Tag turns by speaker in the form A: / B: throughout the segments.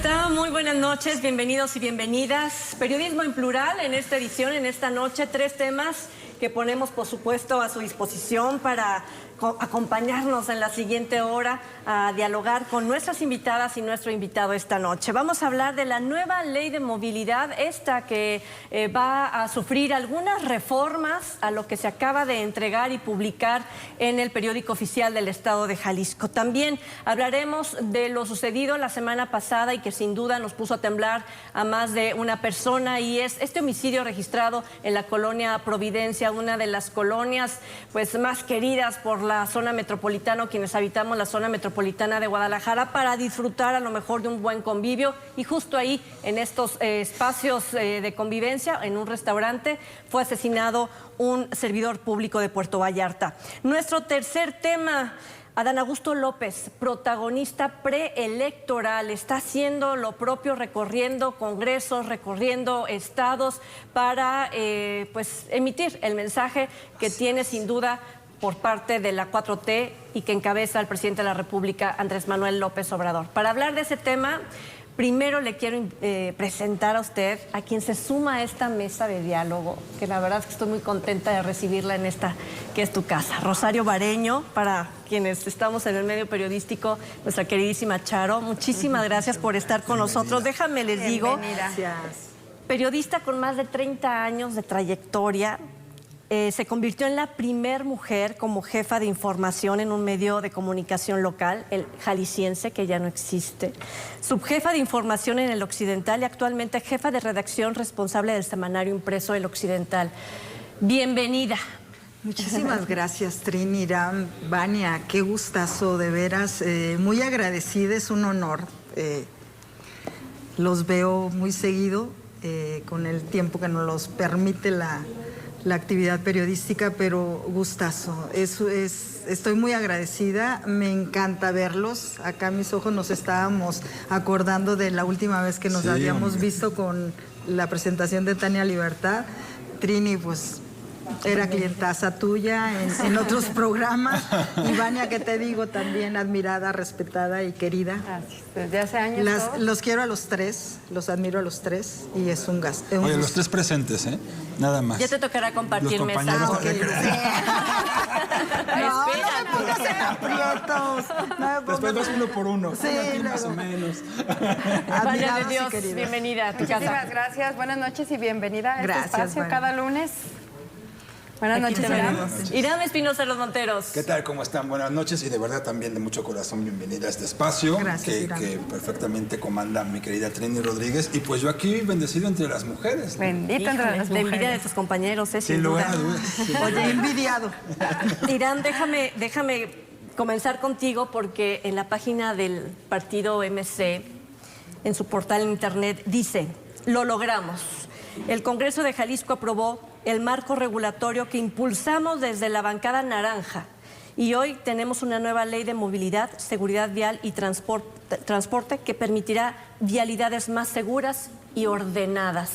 A: está? Muy buenas noches, bienvenidos y bienvenidas. Periodismo en plural en esta edición, en esta noche, 3 temas que ponemos, por supuesto, a su disposición para acompañarnos en la siguiente hora a dialogar con nuestras invitadas y nuestro invitado esta noche. Vamos a hablar de la nueva ley de movilidad, esta que va a sufrir algunas reformas a lo que se acaba de entregar y publicar en el periódico oficial del Estado de Jalisco. También hablaremos de lo sucedido la semana pasada y que sin duda nos puso a temblar a más de una persona, y es este homicidio registrado en la colonia Providencia, una de las colonias pues más queridas por la zona metropolitana, quienes habitamos la zona metropolitana de Guadalajara, para disfrutar a lo mejor de un buen convivio. Y justo ahí, en estos espacios de convivencia, en un restaurante, fue asesinado un servidor público de Puerto Vallarta. Nuestro tercer tema: Adán Augusto López, protagonista preelectoral, está haciendo lo propio, recorriendo congresos, recorriendo estados para pues emitir el mensaje que tiene sin duda por parte de la 4T y que encabeza el presidente de la República, Andrés Manuel López Obrador. Para hablar de ese tema, primero le quiero presentar a usted, a quien se suma a esta mesa de diálogo, que la verdad es que estoy muy contenta de recibirla en esta, que es tu casa. Rosario Bareño, para quienes estamos en el medio periodístico, nuestra queridísima Charo, muchísimas gracias por estar con nosotros. Déjame les digo, periodista con más de 30 años de trayectoria, se convirtió en la primer mujer como jefa de información en un medio de comunicación local, el Jalisciense, que ya no existe, subjefa de información en el Occidental y actualmente jefa de redacción responsable del semanario impreso El Occidental. Bienvenida.
B: Muchísimas gracias, Trini, Irán, Vania, qué gustazo, de veras, muy agradecida, es un honor. Los veo muy seguido, con el tiempo que nos los permite la actividad periodística, pero gustazo. Estoy muy agradecida, me encanta verlos. Acá a mis ojos nos estábamos acordando de la última vez que nos habíamos visto con la presentación de Tania Libertad. Trini, pues era clientaza tuya en otros programas. Y Vania, que te digo, también admirada, respetada y querida.
C: Gracias. Desde hace años.
B: Los quiero a los 3, los admiro a los 3 y es un gasto.
D: Oye, los 3 presentes, ¿eh? Nada más.
A: Ya te tocará compartir
D: los
A: mesa.
D: compañeros
B: No me pongas en aprietos.
D: Después vas uno por uno.
B: Sí,
D: más o menos.
A: Vaya de Dios, bienvenida a tu casa.
C: Muchísimas gracias, buenas noches y bienvenida a este espacio
B: Vania.
C: cada lunes. Buenas noches,
A: Irán Espinosa de los Monteros.
D: ¿Qué tal? ¿Cómo están? Buenas noches y de verdad también de mucho corazón bienvenida a este espacio.
B: Gracias,
D: que perfectamente comanda mi querida Trini Rodríguez. Y pues yo aquí bendecido entre las mujeres, ¿no?
C: Bendita entre las
A: La
C: mujeres.
A: envidia de tus compañeros, sin
D: Sin
A: duda.
D: lugar a dudas.
B: Oye, envidiado.
A: Irán, déjame comenzar contigo, porque en la página del partido MC, en su portal en internet, dice: lo logramos. El Congreso de Jalisco aprobó el marco regulatorio que impulsamos desde la bancada naranja, y hoy tenemos una nueva ley de movilidad, seguridad vial y transporte que permitirá vialidades más seguras y ordenadas.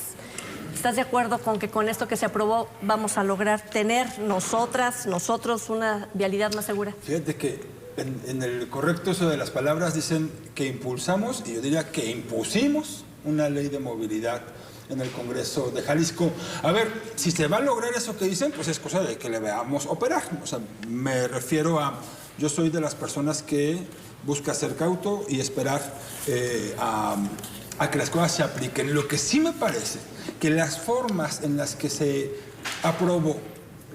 A: ¿Estás de acuerdo con que con esto que se aprobó vamos a lograr tener nosotros una vialidad más segura?
D: Fíjate que en el correcto uso de las palabras dicen que impulsamos, y yo diría que impusimos una ley de movilidad en el Congreso de Jalisco. A ver, si se va a lograr eso que dicen, pues es cosa de que le veamos operar. O sea, me refiero a... Yo soy de las personas que busca ser cauto y esperar a que las cosas se apliquen. Lo que sí me parece que las formas en las que se aprobó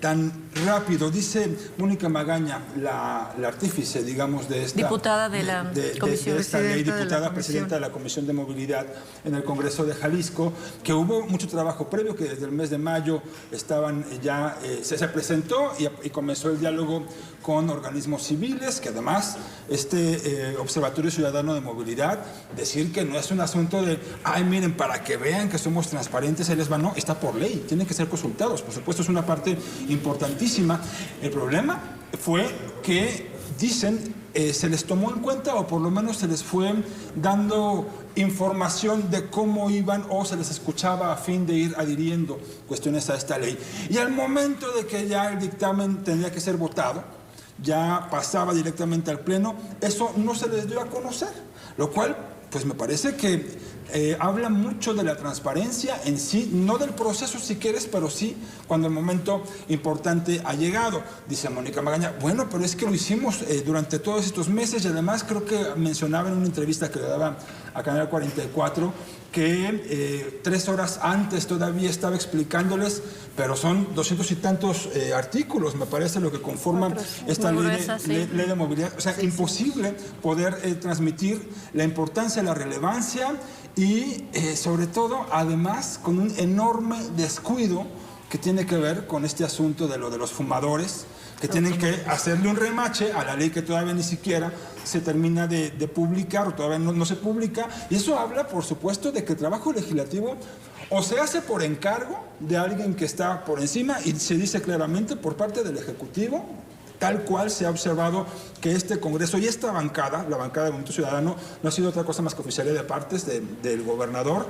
D: tan rápido, dice Mónica Magaña, la artífice, digamos, de esta...
A: Diputada de la Comisión.
D: De esta ley, diputada presidenta de la Comisión de Movilidad en el Congreso de Jalisco, que hubo mucho trabajo previo, que desde el mes de mayo estaban ya... se presentó y comenzó el diálogo con organismos civiles, que además este Observatorio Ciudadano de Movilidad, decir que no es un asunto de, ay, miren, para que vean que somos transparentes, ahí les va, no, está por ley, tienen que ser consultados, por supuesto, es una parte importantísima. El problema fue que, dicen, se les tomó en cuenta, o por lo menos se les fue dando información de cómo iban, o se les escuchaba a fin de ir adhiriendo cuestiones a esta ley. Y al momento de que ya el dictamen tendría que ser votado, ya pasaba directamente al Pleno, eso no se les dio a conocer, lo cual pues me parece que habla mucho de la transparencia en sí, no del proceso si quieres, pero sí cuando el momento importante ha llegado. Dice Mónica Magaña, bueno, pero es que lo hicimos durante todos estos meses y además creo que mencionaba en una entrevista que le daba a Canal 44 que 3 horas antes todavía estaba explicándoles, pero son 200 y tantos artículos, me parece, lo que conforma esta ley de movilidad. O sea, imposible poder transmitir la importancia, la relevancia y sobre todo, además, con un enorme descuido que tiene que ver con este asunto de lo de los fumadores, que tienen que hacerle un remache a la ley que todavía ni siquiera se termina de publicar o todavía no se publica. Y eso habla, por supuesto, de que el trabajo legislativo o se hace por encargo de alguien que está por encima y se dice claramente por parte del Ejecutivo, tal cual se ha observado que este Congreso y esta bancada, la bancada del Movimiento Ciudadano, no ha sido otra cosa más que oficialía de partes del gobernador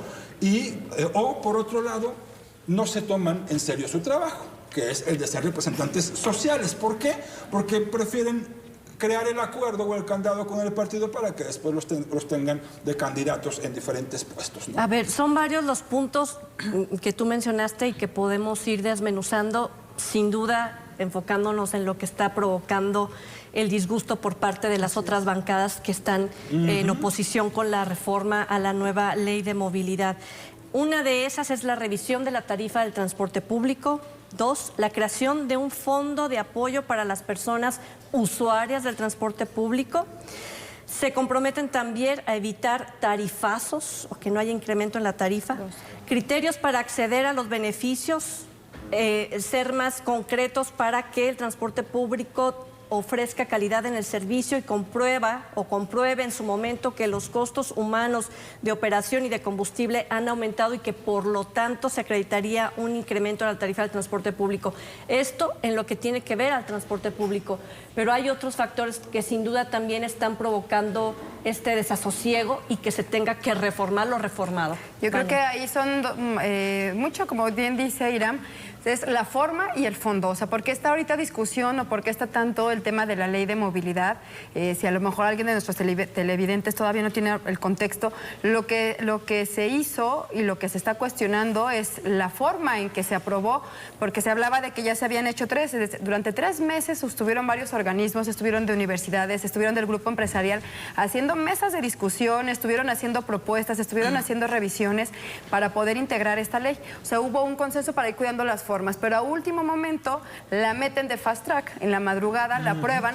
D: o por otro lado, no se toman en serio su trabajo, que es el de ser representantes sociales. ¿Por qué? Porque prefieren crear el acuerdo o el candado con el partido para que después los tengan de candidatos en diferentes puestos, ¿no?
A: A ver, son varios los puntos que tú mencionaste y que podemos ir desmenuzando, sin duda enfocándonos en lo que está provocando el disgusto por parte de las otras bancadas que están en oposición con la reforma a la nueva ley de movilidad. Una de esas es la revisión de la tarifa del transporte público. 2, la creación de un fondo de apoyo para las personas usuarias del transporte público. Se comprometen también a evitar tarifazos o que no haya incremento en la tarifa. 2, criterios para acceder a los beneficios, ser más concretos para que el transporte público ofrezca calidad en el servicio y compruebe en su momento que los costos humanos de operación y de combustible han aumentado y que por lo tanto se acreditaría un incremento en la tarifa del transporte público. Esto en lo que tiene que ver al transporte público, pero hay otros factores que sin duda también están provocando este desasosiego y que se tenga que reformar lo reformado.
C: Yo creo que ahí son mucho, como bien dice Iram, es la forma y el fondo. O sea, ¿por qué está ahorita discusión o por qué está tanto el tema de la ley de movilidad? Si a lo mejor alguien de nuestros televidentes todavía no tiene el contexto, lo que se hizo y lo que se está cuestionando es la forma en que se aprobó, porque se hablaba de que ya se habían hecho durante 3 meses estuvieron varios organismos, estuvieron de universidades, estuvieron del grupo empresarial haciendo mesas de discusión, estuvieron haciendo propuestas, estuvieron haciendo revisiones para poder integrar esta ley. O sea, hubo un consenso para ir cuidando las formas, pero a último momento la meten de fast track, en la madrugada la aprueban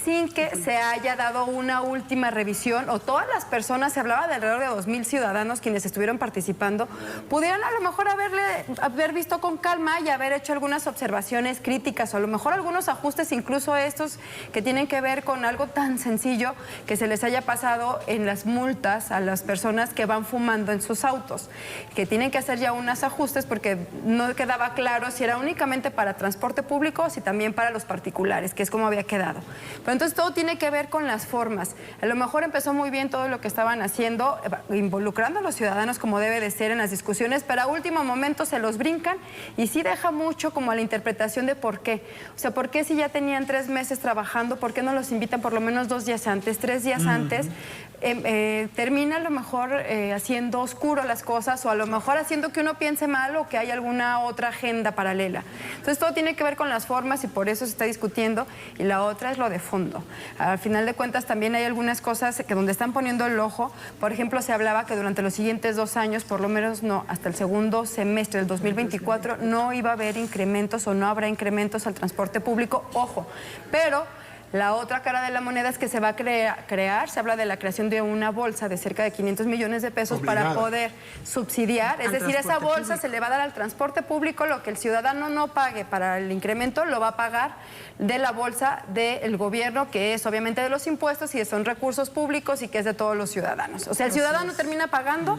C: sin que se haya dado una última revisión o todas las personas, se hablaba de alrededor de 2,000 ciudadanos quienes estuvieron participando, pudieran a lo mejor haber visto con calma y haber hecho algunas observaciones críticas o a lo mejor algunos ajustes, incluso estos que tienen que ver con algo tan sencillo que se les haya pasado en las multas a las personas que van fumando en sus autos, que tienen que hacer ya unos ajustes porque no quedaba claro si era únicamente para transporte público o si también para los particulares, que es como había quedado. Pero entonces todo tiene que ver con las formas. A lo mejor empezó muy bien todo lo que estaban haciendo, involucrando a los ciudadanos como debe de ser en las discusiones, pero a último momento se los brincan y sí deja mucho como a la interpretación de por qué. O sea, ¿por qué si ya tenían 3 meses trabajando, por qué no los invitan por lo menos 2 días antes, 3 días antes? Termina a lo mejor haciendo oscuro las cosas o a lo mejor haciendo que uno piense mal o que hay alguna otra agenda paralela. Entonces todo tiene que ver con las formas y por eso se está discutiendo, y la otra es lo de fondo. Al final de cuentas también hay algunas cosas que donde están poniendo el ojo. Por ejemplo, se hablaba que durante los siguientes 2 años, por lo menos no, hasta el segundo semestre del 2024 no iba a haber incrementos o no habrá incrementos al transporte público, ojo, pero la otra cara de la moneda es que se va a crear, se habla de la creación de una bolsa de cerca de 500 millones de pesos para poder subsidiar, es decir, esa bolsa se le va a dar al transporte público, lo que el ciudadano no pague para el incremento lo va a pagar de la bolsa del gobierno, que es obviamente de los impuestos y son recursos públicos y que es de todos los ciudadanos. O sea, el ciudadano termina pagando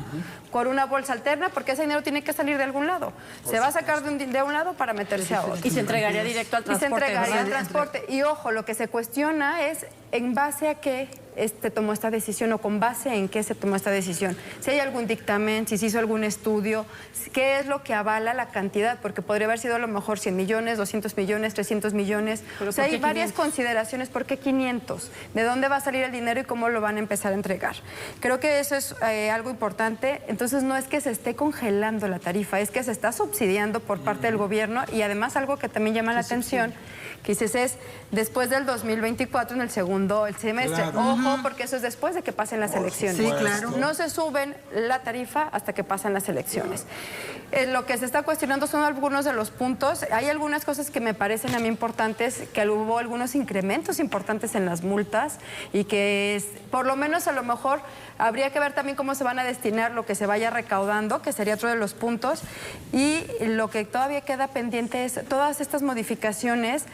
C: por una bolsa alterna porque ese dinero tiene que salir de algún lado. Se va a sacar de un lado para meterse a otro.
A: Y se entregaría directo al transporte.
C: Y se entregaría al transporte. Y ojo, lo que se cuestiona es en base a qué tomó esta decisión o con base en qué se tomó esta decisión. Si hay algún dictamen, si se hizo algún estudio, qué es lo que avala la cantidad, porque podría haber sido a lo mejor 100 millones, 200 millones, 300 millones. O sea, hay varias consideraciones. ¿Por qué 500? ¿De dónde va a salir el dinero y cómo lo van a empezar a entregar? Creo que eso es algo importante. Entonces, no es que se esté congelando la tarifa, es que se está subsidiando por parte del gobierno, y además algo que también llama la atención, que dices es después del 2024 en el segundo semestre. Claro. Ojo, porque eso es después de que pasen las elecciones.
B: Sí, claro.
C: No se suben la tarifa hasta que pasan las elecciones. Lo que se está cuestionando son algunos de los puntos. Hay algunas cosas que me parecen a mí importantes, que hubo algunos incrementos importantes en las multas y que por lo menos a lo mejor habría que ver también cómo se van a destinar lo que se vaya recaudando, que sería otro de los puntos. Y lo que todavía queda pendiente es todas estas modificaciones.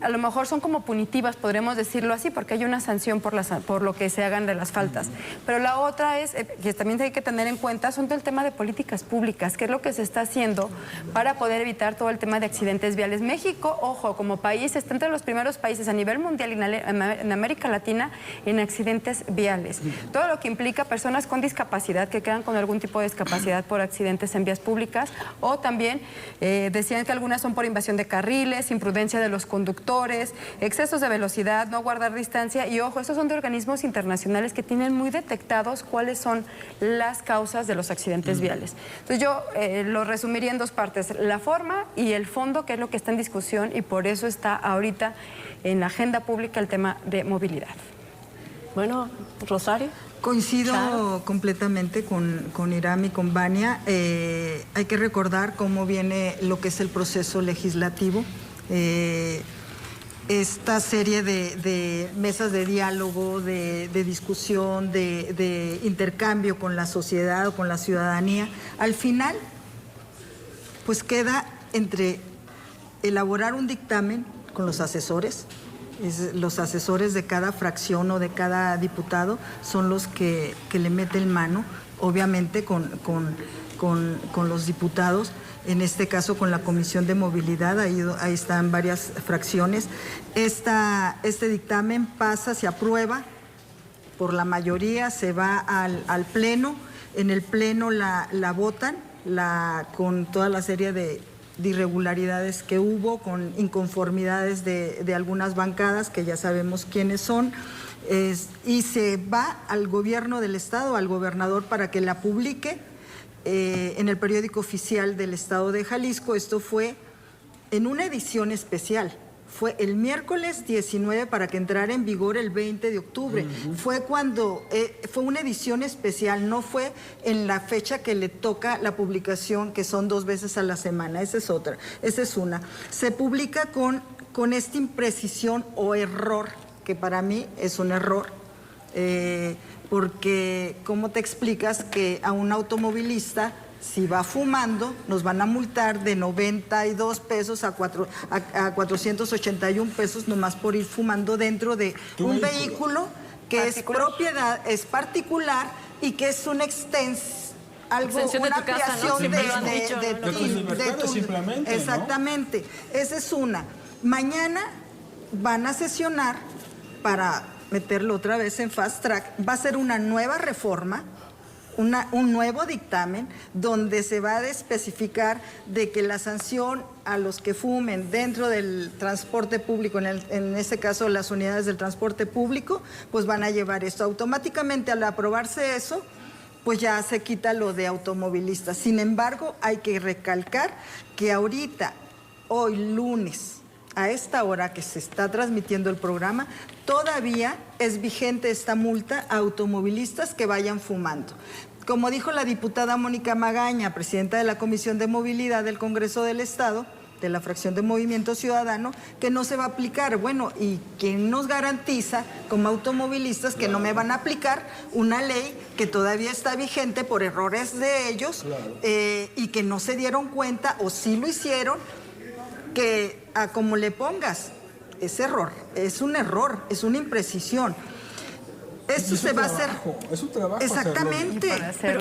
C: A lo mejor son como punitivas, podremos decirlo así, porque hay una sanción por lo que se hagan de las faltas. Pero la otra es, que también hay que tener en cuenta, son todo el tema de políticas públicas, qué es lo que se está haciendo para poder evitar todo el tema de accidentes viales. México, ojo, como país, está entre los primeros países a nivel mundial y en América Latina en accidentes viales. Todo lo que implica personas con discapacidad, que quedan con algún tipo de discapacidad por accidentes en vías públicas, o también decían que algunas son por invasión de carriles, imprudencia de los conductores, excesos de velocidad, no guardar distancia. Y ojo, estos son de organismos internacionales que tienen muy detectados cuáles son las causas de los accidentes viales. Entonces yo lo resumiría en dos partes, la forma y el fondo, que es lo que está en discusión, y por eso está ahorita en la agenda pública el tema de movilidad.
A: Bueno, Rosario.
B: Coincido completamente con Iram y con Vania. Hay que recordar cómo viene lo que es el proceso legislativo. Esta serie de mesas de diálogo, de discusión, de intercambio con la sociedad o con la ciudadanía, al final, pues queda entre elaborar un dictamen con los asesores. Los asesores de cada fracción o de cada diputado son los que le meten mano, obviamente con los diputados. En este caso con la Comisión de Movilidad, ahí están varias fracciones. Este dictamen pasa, se aprueba por la mayoría, se va al Pleno. En el Pleno la votan con toda la serie de irregularidades que hubo, con inconformidades de algunas bancadas, que ya sabemos quiénes son. Y se va al gobierno del Estado, al gobernador, para que la publique en el periódico oficial del Estado de Jalisco. Esto fue en una edición especial. Fue el miércoles 19 para que entrara en vigor el 20 de octubre. Fue fue una edición especial, no fue en la fecha que le toca la publicación, que son 2 veces a la semana. Esa es otra, esa es una. Se publica con esta imprecisión o error, que para mí es un error. Porque ¿cómo te explicas que a un automovilista, si va fumando, nos van a multar de 92 pesos a 481 pesos nomás por ir fumando dentro de un vehículo que es propiedad, es particular, y que es una una ampliación de tu simplemente, exactamente, ¿no? Esa es una. Mañana van a sesionar para meterlo otra vez en fast track. Va a ser una nueva reforma, un nuevo dictamen, donde se va a especificar de que la sanción a los que fumen dentro del transporte público, en este caso las unidades del transporte público, pues van a llevar esto. Automáticamente, al aprobarse eso, pues ya se quita lo de automovilistas. Sin embargo, hay que recalcar que ahorita, hoy lunes, a esta hora que se está transmitiendo el programa, todavía es vigente esta multa a automovilistas que vayan fumando. Como dijo la diputada Mónica Magaña, presidenta de la Comisión de Movilidad del Congreso del Estado, de la fracción de Movimiento Ciudadano, que no se va a aplicar. Bueno, ¿y quién nos garantiza como automovilistas que no me van a aplicar una ley que todavía está vigente por errores de ellos, y que no se dieron cuenta, o sí lo hicieron, que a como le pongas, es error, es un error, es una imprecisión. Esto se va a hacer.
D: Es un trabajo.
B: Exactamente.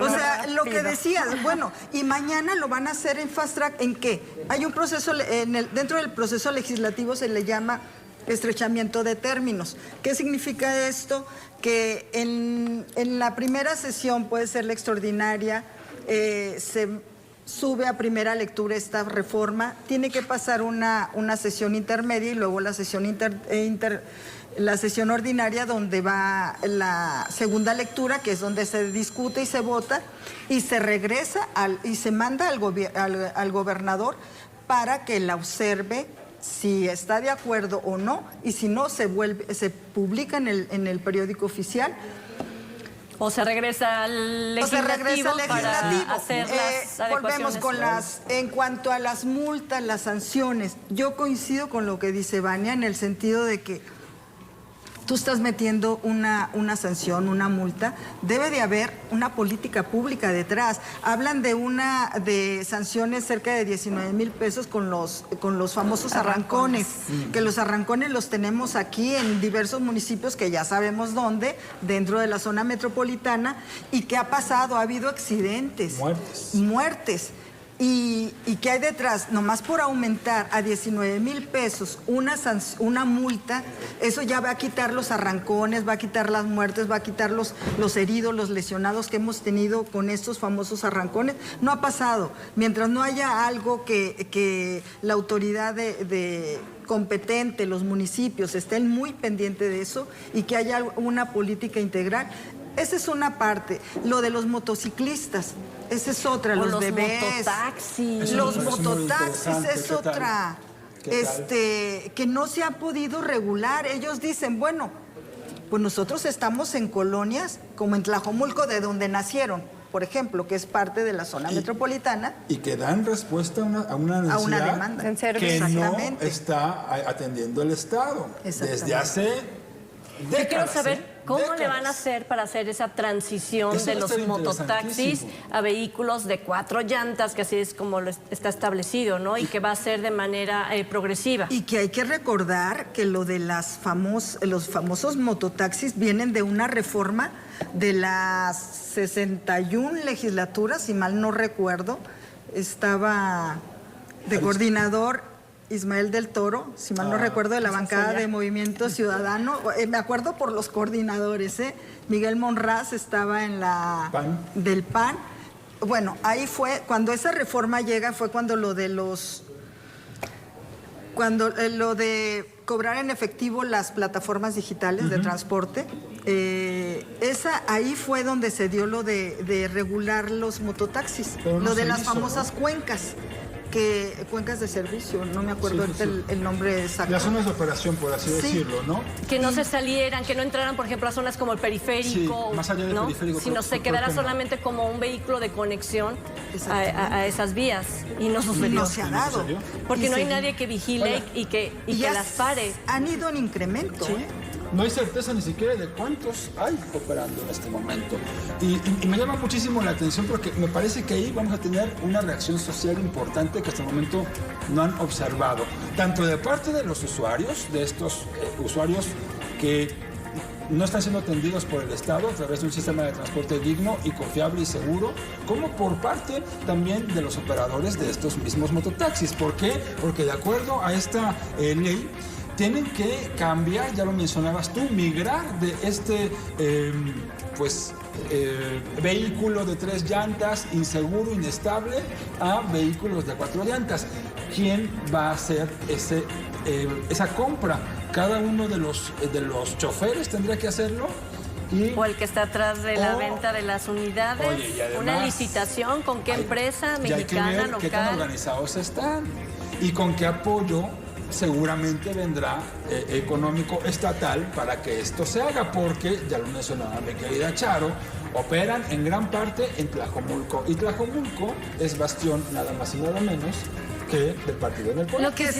B: O sea, lo que decías, bueno, y mañana lo van a hacer en fast track. ¿En qué? Hay un proceso, dentro del proceso legislativo se le llama estrechamiento de términos. ¿Qué significa esto? Que en la primera sesión, puede ser la extraordinaria, se sube a primera lectura esta reforma, tiene que pasar una sesión intermedia y luego la sesión la sesión ordinaria, donde va la segunda lectura, que es donde se discute y se vota, y se regresa y se manda al gobernador para que la observe si está de acuerdo o no, y si no, se publica en el periódico oficial.
A: O se regresa al legislativo, para hacer las adecuaciones.
B: Volvemos con en cuanto a las multas, las sanciones. Yo coincido con lo que dice Vania, en el sentido de que tú estás metiendo una sanción, una multa, debe de haber una política pública detrás. Hablan de sanciones cerca de 19,000 pesos con los famosos arrancones, que los arrancones los tenemos aquí en diversos municipios, que ya sabemos dónde, dentro de la zona metropolitana. ¿Y qué ha pasado? Ha habido accidentes, muertes. ¿Y qué hay detrás? Nomás por aumentar a 19,000 pesos una multa, eso ya va a quitar los arrancones, va a quitar las muertes, va a quitar los heridos, los lesionados que hemos tenido con estos famosos arrancones. No ha pasado. Mientras no haya algo que la autoridad competente, los municipios, estén muy pendientes de eso y que haya una política integral. Esa es una parte. Lo de los motociclistas, esa es otra. Los bebés, los mototaxis es otra. Que no se ha podido regular. Ellos dicen, bueno, pues nosotros estamos en colonias como en Tlajomulco, de donde nacieron, por ejemplo, que es parte de la zona metropolitana.
D: Y que dan respuesta a una necesidad,
B: a una demanda
D: que no está atendiendo el Estado desde hace décadas.
A: Yo quiero saber cómo le van a hacer para hacer esa transición de los mototaxis a vehículos de 4 llantas, que así es como está establecido, ¿no? Y que va a ser de manera progresiva.
B: Y que hay que recordar que lo de los famosos mototaxis vienen de una reforma de las 61 legislaturas, si mal no recuerdo. Estaba de coordinador Ismael del Toro, si mal no recuerdo, de la bancada de Movimiento Ciudadano. Me acuerdo por los coordinadores, Miguel Monraz estaba en la del PAN. Bueno, ahí fue, cuando esa reforma llega, fue cuando lo de cobrar en efectivo las plataformas digitales de transporte, ahí fue donde se dio lo de regular los mototaxis, lo de las famosas cuencas. Cuencas de servicio, no me acuerdo el nombre exacto.
D: Las zonas de operación, por así decirlo, ¿no?
A: Que no se salieran, que no entraran, por ejemplo, a zonas como el periférico,
D: más allá del periférico,
A: sino se quedara solamente como un vehículo de conexión a esas vías. Y no sucedió.
B: No se ha dado.
A: Porque no hay nadie que vigile y que las pare.
B: Han ido en incremento,
D: No hay certeza ni siquiera de cuántos hay operando en este momento. Y me llama muchísimo la atención, porque me parece que ahí vamos a tener una reacción social importante que hasta el momento no han observado. Tanto de parte de los usuarios, de estos usuarios que no están siendo atendidos por el Estado a través de un sistema de transporte digno y confiable y seguro, como por parte también de los operadores de estos mismos mototaxis. ¿Por qué? Porque de acuerdo a esta ley, tienen que cambiar, ya lo mencionabas tú, migrar de este vehículo de 3 llantas, inseguro, inestable, a vehículos de 4 llantas. ¿Quién va a hacer esa compra? Cada uno de los choferes tendría que hacerlo.
A: O el que está atrás de la venta de las unidades.
D: Oye, y además,
A: una licitación, ¿con qué empresa mexicana,
D: hay que ver
A: local?
D: Qué tan organizados están y con qué apoyo seguramente vendrá económico estatal para que esto se haga, porque, ya lo mencionaba mi querida Charo, operan en gran parte en Tlajomulco, y Tlajomulco es bastión nada más y nada menos que del partido en el poder.
B: Lo que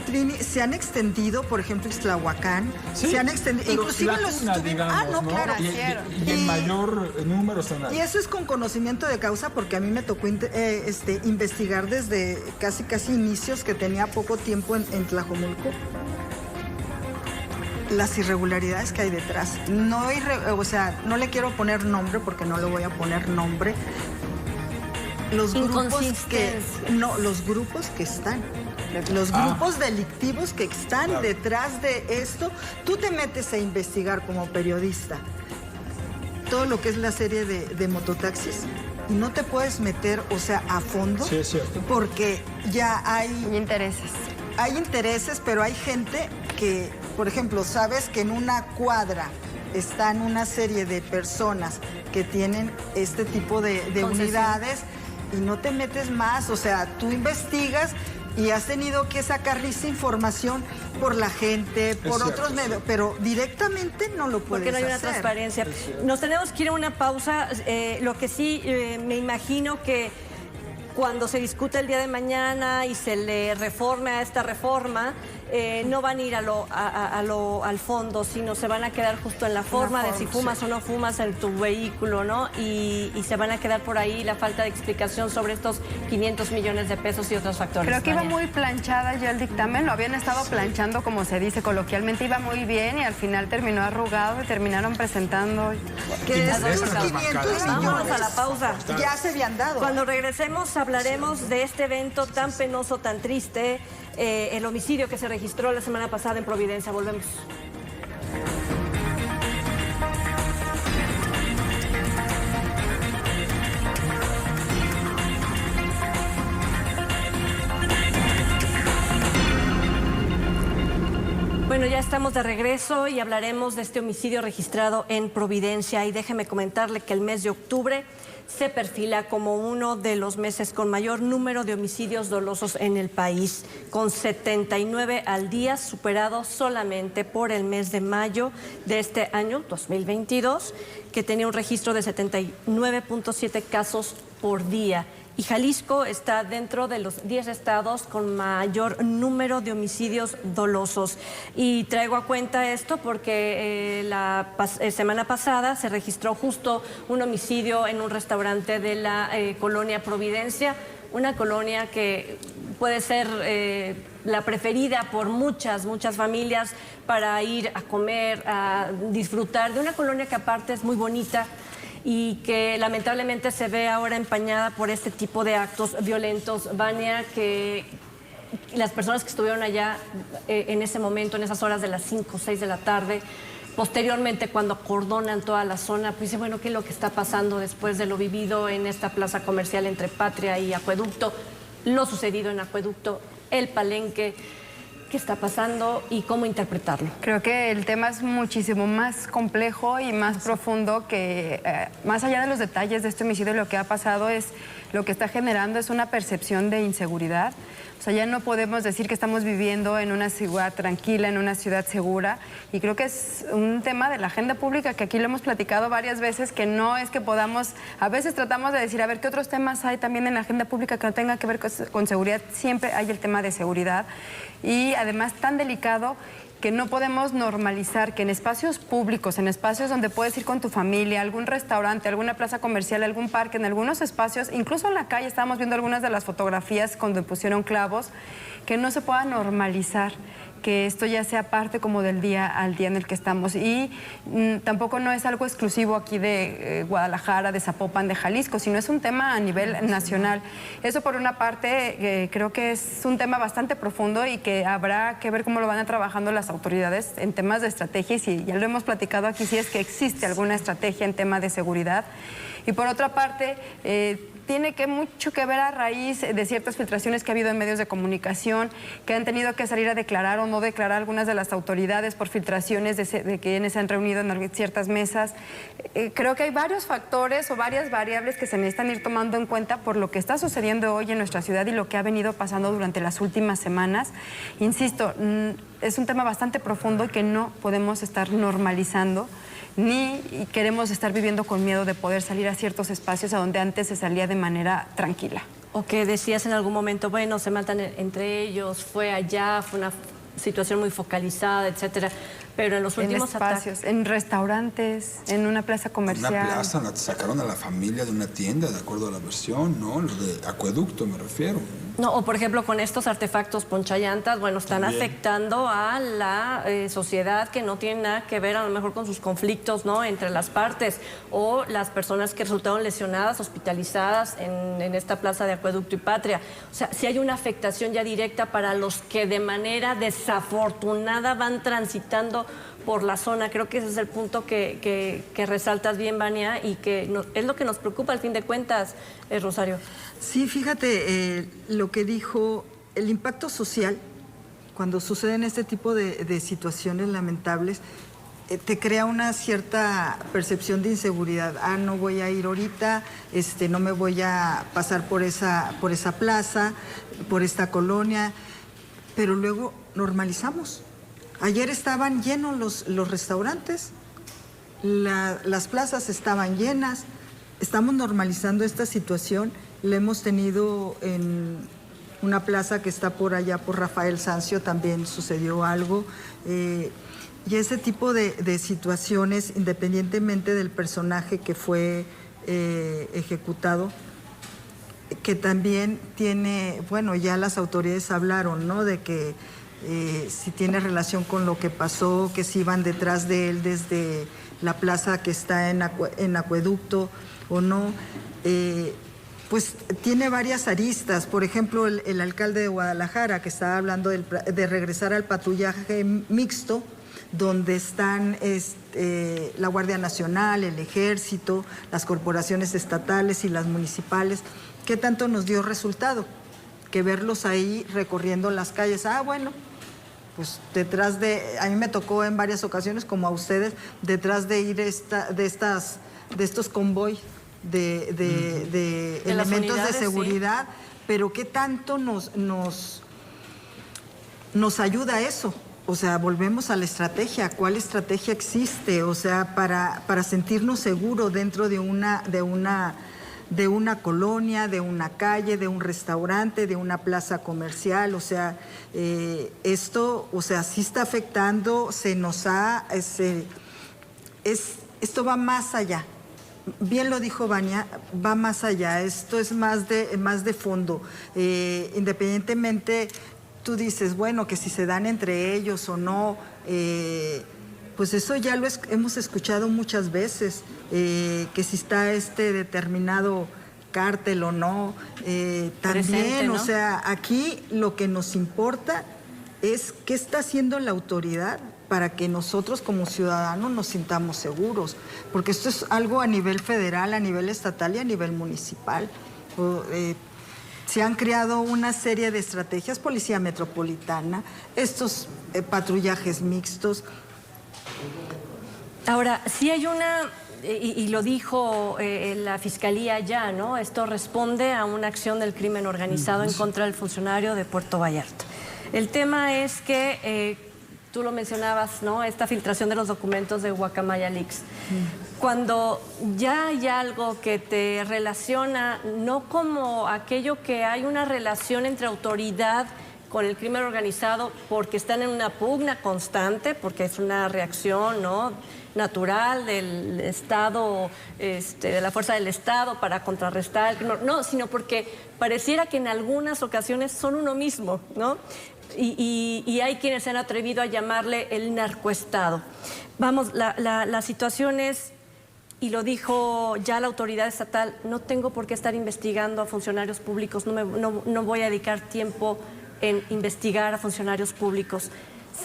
B: Trini, se han extendido, por ejemplo, Ixtlahuacán, se han extendido, inclusive los
D: digamos,
B: claro.
D: Y en mayor número están ahí.
B: Y eso es con conocimiento de causa, porque a mí me tocó investigar desde casi inicios, que tenía poco tiempo en Tlajomulco, las irregularidades que hay detrás. No le quiero poner nombre, porque no le voy a poner nombre, los grupos
A: Inconsistencia.
B: los grupos que están. Los grupos delictivos que están detrás de esto. Tú te metes a investigar como periodista todo lo que es la serie de mototaxis y no te puedes meter, o sea, a fondo.
D: Sí, es cierto.
B: Porque ya hay
C: intereses.
B: Hay intereses, pero hay gente que, por ejemplo, sabes que en una cuadra están una serie de personas que tienen este tipo de unidades y no te metes más, o sea, tú investigas y has tenido que sacar esa información por la gente, por otros medios, pero directamente no lo puedes
A: porque no hay una
B: hacer.
A: transparencia. Nos tenemos que ir a una pausa. Lo que sí me imagino que cuando se discute el día de mañana y se le reforme a esta reforma, no van a ir al fondo, sino se van a quedar justo en la forma de si fumas o no fumas en tu vehículo, ¿no? Y se van a quedar por ahí la falta de explicación sobre estos 500 millones de pesos y otros factores.
C: Creo que iba muy planchada ya el dictamen, lo habían estado planchando, como se dice coloquialmente, iba muy bien y al final terminó arrugado y terminaron presentando...
B: Que esos 500
A: Vámonos
B: millones
A: a la pausa.
B: ya se habían dado.
A: Cuando regresemos hablaremos de este evento tan penoso, tan triste, el homicidio que se registró la semana pasada en Providencia. Volvemos. Bueno, ya estamos de regreso y hablaremos de este homicidio registrado en Providencia. Y déjeme comentarle que el mes de octubre se perfila como uno de los meses con mayor número de homicidios dolosos en el país, con 79 al día, superado solamente por el mes de mayo de este año, 2022, que tenía un registro de 79.7 casos por día. Y Jalisco está dentro de los 10 estados con mayor número de homicidios dolosos. Y traigo a cuenta esto porque la semana pasada se registró justo un homicidio en un restaurante de la colonia Providencia, una colonia que puede ser la preferida por muchas familias para ir a comer, a disfrutar de una colonia que aparte es muy bonita y que lamentablemente se ve ahora empañada por este tipo de actos violentos. Vania, que las personas que estuvieron allá en ese momento, en esas horas de las 5 o 6 de la tarde, posteriormente cuando acordonan toda la zona, pues dice, bueno, ¿qué es lo que está pasando después de lo vivido en esta plaza comercial entre Patria y Acueducto? Lo sucedido en Acueducto, el Palenque. ¿Qué está pasando y cómo interpretarlo?
C: Creo que el tema es muchísimo más complejo y más profundo que, más allá de los detalles de este homicidio, lo que ha pasado es, lo que está generando es una percepción de inseguridad. O sea, ya no podemos decir que estamos viviendo en una ciudad tranquila, en una ciudad segura. Y creo que es un tema de la agenda pública que aquí lo hemos platicado varias veces, que no es que podamos, a veces tratamos de decir, a ver, ¿qué otros temas hay también en la agenda pública que no tengan que ver con seguridad? Siempre hay el tema de seguridad. Y además tan delicado que no podemos normalizar que en espacios públicos, en espacios donde puedes ir con tu familia, algún restaurante, alguna plaza comercial, algún parque, en algunos espacios, incluso en la calle, estábamos viendo algunas de las fotografías cuando pusieron clavos, que no se pueda normalizar que esto ya sea parte como del día al día en el que estamos. Y tampoco no es algo exclusivo aquí de Guadalajara, de Zapopan, de Jalisco, sino es un tema a nivel nacional. Eso por una parte creo que es un tema bastante profundo y que habrá que ver cómo lo van a trabajando las autoridades en temas de estrategia, y si ya lo hemos platicado aquí, si es que existe alguna estrategia en tema de seguridad. Y por otra parte, tiene mucho que ver a raíz de ciertas filtraciones que ha habido en medios de comunicación, que han tenido que salir a declarar o no declarar algunas de las autoridades por filtraciones de quienes se han reunido en ciertas mesas. Creo que hay varios factores o varias variables que se necesitan ir tomando en cuenta por lo que está sucediendo hoy en nuestra ciudad y lo que ha venido pasando durante las últimas semanas. Insisto, es un tema bastante profundo y que no podemos estar normalizando, ni queremos estar viviendo con miedo de poder salir a ciertos espacios a donde antes se salía de manera tranquila.
A: O que decías en algún momento, bueno, se matan entre ellos, fue allá, fue una situación muy focalizada, etcétera. pero en los últimos
C: espacios, en restaurantes, en una plaza comercial.
D: En una plaza, sacaron a la familia de una tienda, de acuerdo a la versión, ¿no? Lo de acueducto me refiero.
A: No, o por ejemplo con estos artefactos ponchallantas, bueno, están afectando a la sociedad que no tiene nada que ver a lo mejor con sus conflictos, ¿no? Entre las partes, o las personas que resultaron lesionadas, hospitalizadas en esta plaza de Acueducto y Patria. O sea, sí hay una afectación ya directa para los que de manera desafortunada van transitando por la zona. Creo que ese es el punto que resaltas bien, Vania, y que es lo que nos preocupa al fin de cuentas, Rosario.
B: Sí, fíjate, lo que dijo, el impacto social, cuando suceden este tipo de situaciones lamentables, te crea una cierta percepción de inseguridad. No voy a ir ahorita, no me voy a pasar por esa plaza, por esta colonia, pero luego normalizamos. Ayer estaban llenos los restaurantes, las plazas estaban llenas, estamos normalizando esta situación. La hemos tenido en una plaza que está por allá, por Rafael Sanzio, también sucedió algo. Y ese tipo de situaciones, independientemente del personaje que fue ejecutado, que también tiene, bueno, ya las autoridades hablaron, ¿no? De que si tiene relación con lo que pasó, que si iban detrás de él desde la plaza que está en Acueducto o no. Pues tiene varias aristas. Por ejemplo, el alcalde de Guadalajara, que estaba hablando de regresar al patrullaje mixto, donde están la Guardia Nacional, el Ejército, las corporaciones estatales y las municipales. ¿Qué tanto nos dio resultado? Que verlos ahí recorriendo las calles. Bueno, pues detrás a mí me tocó en varias ocasiones, como a ustedes, detrás de ir de estos convoys de elementos de seguridad, sí. Pero ¿qué tanto nos ayuda eso? O sea, volvemos a la estrategia. ¿Cuál estrategia existe? O sea, para sentirnos seguros dentro de una colonia, de una calle, de un restaurante, de una plaza comercial. O sea, esto, o sea, sí está afectando, esto va más allá. Bien lo dijo Vania, va más allá. Esto es más de fondo. Independientemente, tú dices, bueno, que si se dan entre ellos o no, pues eso ya lo hemos escuchado muchas veces, que si está determinado cártel o no, también, presente, ¿no? O sea, aquí lo que nos importa es qué está haciendo la autoridad para que nosotros como ciudadanos nos sintamos seguros, porque esto es algo a nivel federal, a nivel estatal y a nivel municipal. Se han creado una serie de estrategias, policía metropolitana, estos patrullajes mixtos.
A: Ahora, sí hay y lo dijo la Fiscalía ya, ¿no? Esto responde a una acción del crimen organizado en contra del funcionario de Puerto Vallarta. El tema es que, tú lo mencionabas, ¿no? Esta filtración de los documentos de Guacamaya Leaks. Cuando ya hay algo que te relaciona, no como aquello que hay una relación entre autoridad con el crimen organizado, porque están en una pugna constante, porque es una reacción, ¿no?, natural del Estado, de la fuerza del Estado para contrarrestar el crimen, no, sino porque pareciera que en algunas ocasiones son uno mismo, ¿no? Y hay quienes se han atrevido a llamarle el narcoestado. Vamos, la situación es, y lo dijo ya la autoridad estatal, no tengo por qué estar investigando a funcionarios públicos, no voy a dedicar tiempo en investigar a funcionarios públicos.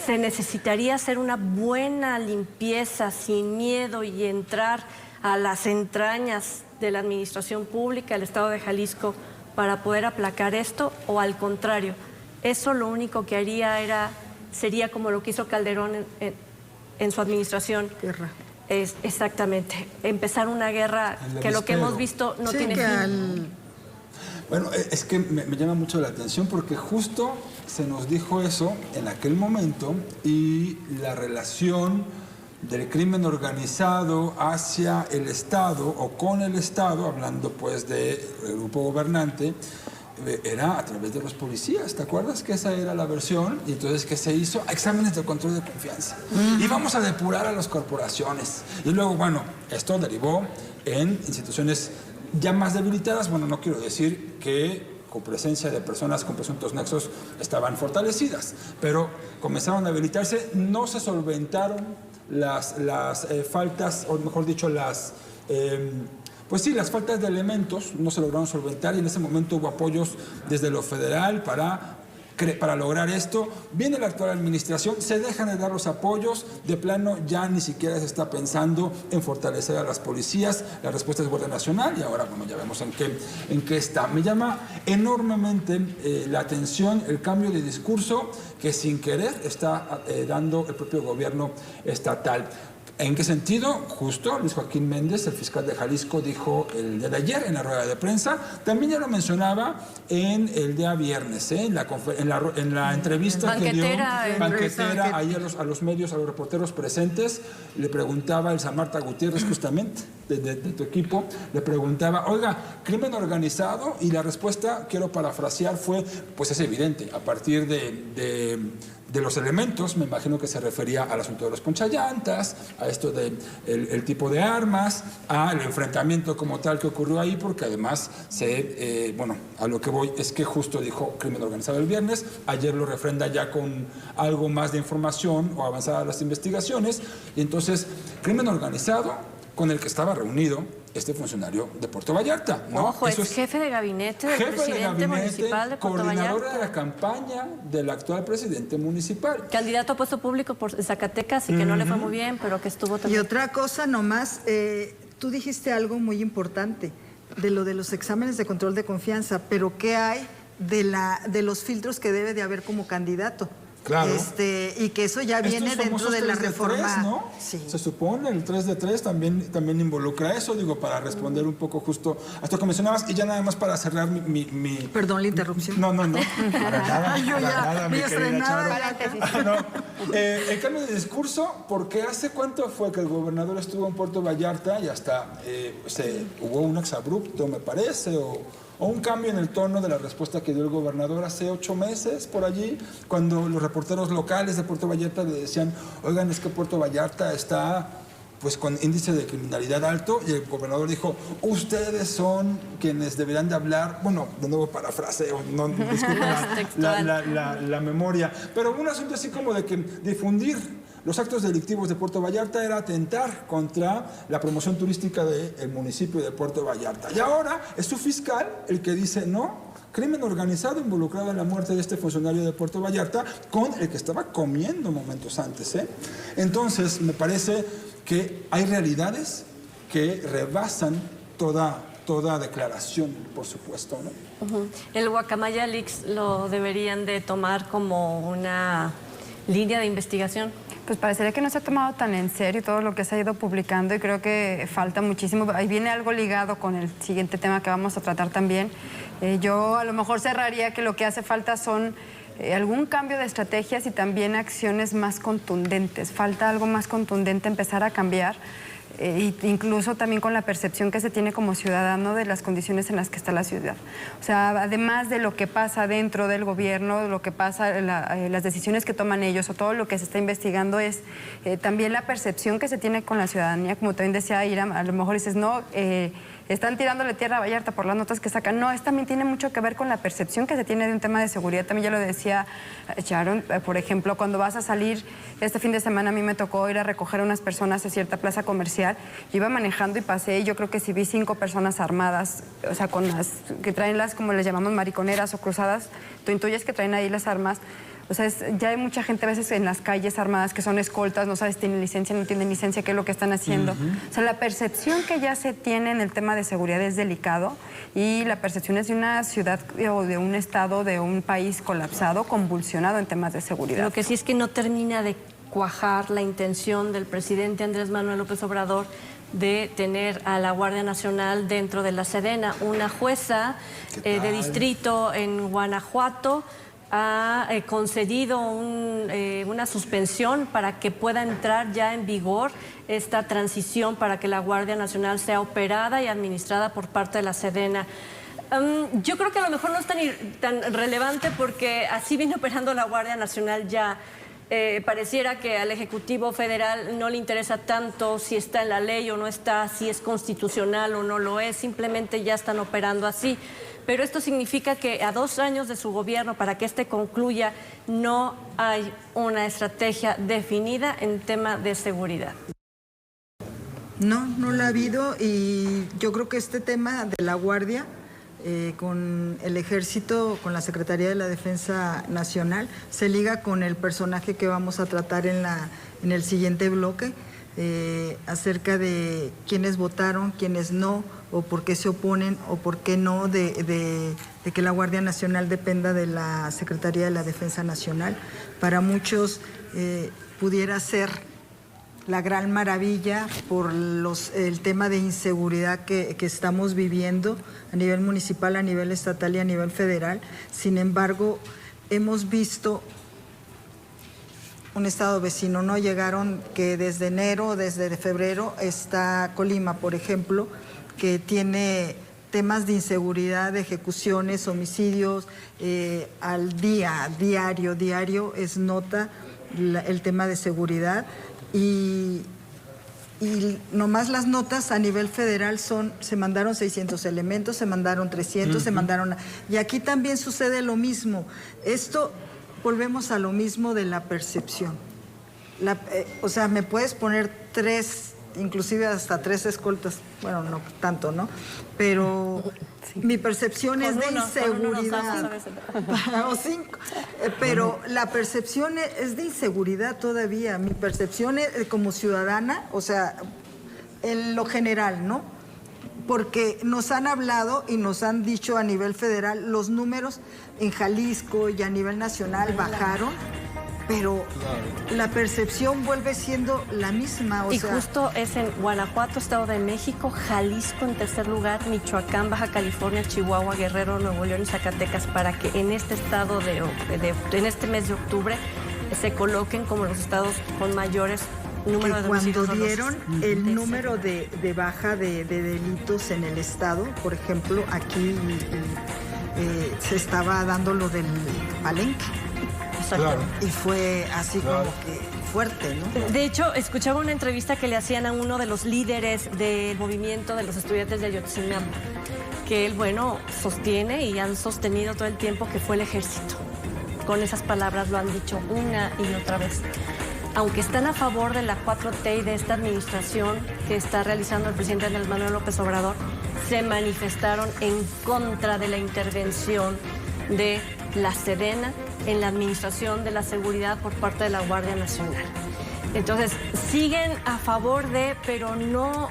A: Se necesitaría hacer una buena limpieza sin miedo y entrar a las entrañas de la administración pública del Estado de Jalisco para poder aplacar esto, o al contrario, eso lo único que haría sería como lo que hizo Calderón en su administración. Guerra. Exactamente, empezar una guerra que lo que hemos visto no tiene fin.
D: Bueno, es que me llama mucho la atención porque justo se nos dijo eso en aquel momento, y la relación del crimen organizado hacia el Estado o con el Estado, hablando pues del grupo gobernante, era a través de los policías, ¿te acuerdas? Que esa era la versión, y entonces que se hizo exámenes de control de confianza. Y vamos a depurar a las corporaciones. Y luego, bueno, esto derivó en instituciones ya más debilitadas. Bueno, no quiero decir que con presencia de personas con presuntos nexos estaban fortalecidas, pero comenzaron a debilitarse, no se solventaron las faltas, o mejor dicho, pues sí, las faltas de elementos no se lograron solventar, y en ese momento hubo apoyos desde lo federal para lograr esto. Viene la actual administración, se dejan de dar los apoyos, de plano ya ni siquiera se está pensando en fortalecer a las policías, la respuesta es Guardia Nacional, y ahora, bueno, ya vemos en qué está. Me llama enormemente la atención el cambio de discurso que sin querer está dando el propio gobierno estatal. ¿En qué sentido? Justo Luis Joaquín Méndez, el fiscal de Jalisco, dijo el día de ayer en la rueda de prensa. También ya lo mencionaba en el día viernes, en la entrevista que dio banquetera ahí a los medios, a los reporteros presentes. Le preguntaba Elsa Marta Gutiérrez, justamente de tu equipo, le preguntaba, oiga, crimen organizado, y la respuesta, quiero parafrasear, fue, pues es evidente, a partir de los elementos, me imagino que se refería al asunto de los ponchallantas, a esto del tipo de armas, al enfrentamiento como tal que ocurrió ahí, porque además a lo que voy es que justo dijo crimen organizado el viernes, ayer lo refrenda ya con algo más de información o avanzadas las investigaciones, y entonces crimen organizado con el que estaba reunido este funcionario de Puerto Vallarta, ¿no?
A: Ojo, es jefe de gabinete del presidente municipal de Puerto Vallarta.
D: Coordinador de la campaña del actual presidente municipal.
A: Candidato a puesto público por Zacatecas, y que no le fue muy bien, pero que estuvo también.
B: Y otra cosa nomás, tú dijiste algo muy importante de lo de los exámenes de control de confianza, pero ¿qué hay de los filtros que debe de haber como candidato?
D: Claro.
B: Y que eso ya viene dentro de la reforma.
D: 3, ¿no?
B: Sí.
D: Se supone, el 3 de 3 también involucra eso, digo, para responder un poco justo a esto que mencionabas, y ya nada más para cerrar mi...
B: Perdón la interrupción.
D: No, para nada,
B: Ay, yo
D: para
B: ya,
D: nada, mi querida Charo.
C: No.
D: El cambio de discurso, porque ¿hace cuánto fue que el gobernador estuvo en Puerto Vallarta y hasta hubo un exabrupto, me parece, o un cambio en el tono de la respuesta que dio el gobernador hace 8 meses, por allí, cuando los reporteros locales de Puerto Vallarta le decían, oigan, es que Puerto Vallarta está pues con índice de criminalidad alto, y el gobernador dijo, ustedes son quienes deberían de hablar, bueno, de nuevo parafraseo, no disculpen la memoria, pero un asunto así como de que difundir los actos delictivos de Puerto Vallarta era atentar contra la promoción turística del municipio de Puerto Vallarta. Y ahora es su fiscal el que dice, no, crimen organizado involucrado en la muerte de este funcionario de Puerto Vallarta, con el que estaba comiendo momentos antes. Entonces, me parece que hay realidades que rebasan toda declaración, por supuesto, ¿no?
A: El Guacamaya Leaks lo deberían de tomar como una línea de investigación.
C: Pues parecería que no se ha tomado tan en serio todo lo que se ha ido publicando, y creo que falta muchísimo. Ahí viene algo ligado con el siguiente tema que vamos a tratar también. Yo a lo mejor cerraría que lo que hace falta son algún cambio de estrategias y también acciones más contundentes. Falta algo más contundente, empezar a cambiar. Incluso también con la percepción que se tiene como ciudadano de las condiciones en las que está la ciudad. O sea, además de lo que pasa dentro del gobierno, lo que pasa, las decisiones que toman ellos o todo lo que se está investigando, es también la percepción que se tiene con la ciudadanía. Como también decía Iram, a lo mejor dices, no, están tirándole tierra a Vallarta por las notas que sacan. No, también tiene mucho que ver con la percepción que se tiene de un tema de seguridad. También ya lo decía Sharon, por ejemplo, cuando vas a salir, este fin de semana a mí me tocó ir a recoger a unas personas a cierta plaza comercial. Yo iba manejando y pasé, y yo creo que sí vi 5 personas armadas, o sea, con las que traen las, como les llamamos, mariconeras o cruzadas. Tú intuyes que traen ahí las armas. O sea, ya hay mucha gente a veces en las calles armadas que son escoltas, no sabes si tienen licencia, no tienen licencia, qué es lo que están haciendo. O sea, la percepción que ya se tiene en el tema de seguridad es delicado, y la percepción es de una ciudad o de un estado, de un país colapsado, convulsionado en temas de seguridad.
A: Lo que sí es que no termina de cuajar la intención del presidente Andrés Manuel López Obrador de tener a la Guardia Nacional dentro de la Sedena. Una jueza de distrito en Guanajuato ha concedido una suspensión para que pueda entrar ya en vigor esta transición para que la Guardia Nacional sea operada y administrada por parte de la Sedena. Yo creo que a lo mejor no es tan relevante porque así viene operando la Guardia Nacional ya. Pareciera que al Ejecutivo Federal no le interesa tanto si está en la ley o no está, si es constitucional o no lo es, simplemente ya están operando así. Pero esto significa que a 2 años de su gobierno, para que este concluya, no hay una estrategia definida en tema de seguridad.
B: No, no la ha habido, y yo creo que este tema de la Guardia con el Ejército, con la Secretaría de la Defensa Nacional, se liga con el personaje que vamos a tratar en el siguiente bloque, acerca de quiénes votaron, quiénes no, o por qué se oponen, o por qué no de que la Guardia Nacional dependa de la Secretaría de la Defensa Nacional. Para muchos pudiera ser la gran maravilla por el tema de inseguridad que estamos viviendo a nivel municipal, a nivel estatal y a nivel federal. Sin embargo, hemos visto un estado vecino, ¿no? Llegaron que desde enero, desde febrero, está Colima, por ejemplo, que tiene temas de inseguridad, de ejecuciones, homicidios, al diario es nota el tema de seguridad. Y nomás las notas a nivel federal se mandaron 600 elementos, se mandaron 300, se mandaron... Y aquí también sucede lo mismo. Esto, volvemos a lo mismo de la percepción. O sea, me puedes poner 3, inclusive hasta 3 escoltas, bueno, no tanto, ¿no? Pero sí, mi percepción es de inseguridad. O 5. Pero la percepción es de inseguridad todavía. Mi percepción es, como ciudadana, o sea, en lo general, ¿no? Porque nos han hablado y nos han dicho a nivel federal, los números en Jalisco y a nivel nacional bajaron, pero la percepción vuelve siendo la misma.
A: Y justo es en Guanajuato, Estado de México, Jalisco en tercer lugar, Michoacán, Baja California, Chihuahua, Guerrero, Nuevo León y Zacatecas, para que en este estado en este mes de octubre se coloquen como los estados con mayores números de homicidios.
B: Cuando dieron el número de baja de delitos en el estado, por ejemplo, aquí se estaba dando lo del Palenque. Claro. Y fue así como que fuerte, ¿no?
A: De hecho, escuchaba una entrevista que le hacían a uno de los líderes del movimiento de los estudiantes de Ayotzinapa, que él, bueno, sostiene y han sostenido todo el tiempo que fue el ejército. Con esas palabras lo han dicho una y otra vez. Aunque están a favor de la 4T y de esta administración que está realizando el presidente Andrés Manuel López Obrador, se manifestaron en contra de la intervención de la Sedena en la administración de la seguridad por parte de la Guardia Nacional. Entonces, siguen a favor de, pero no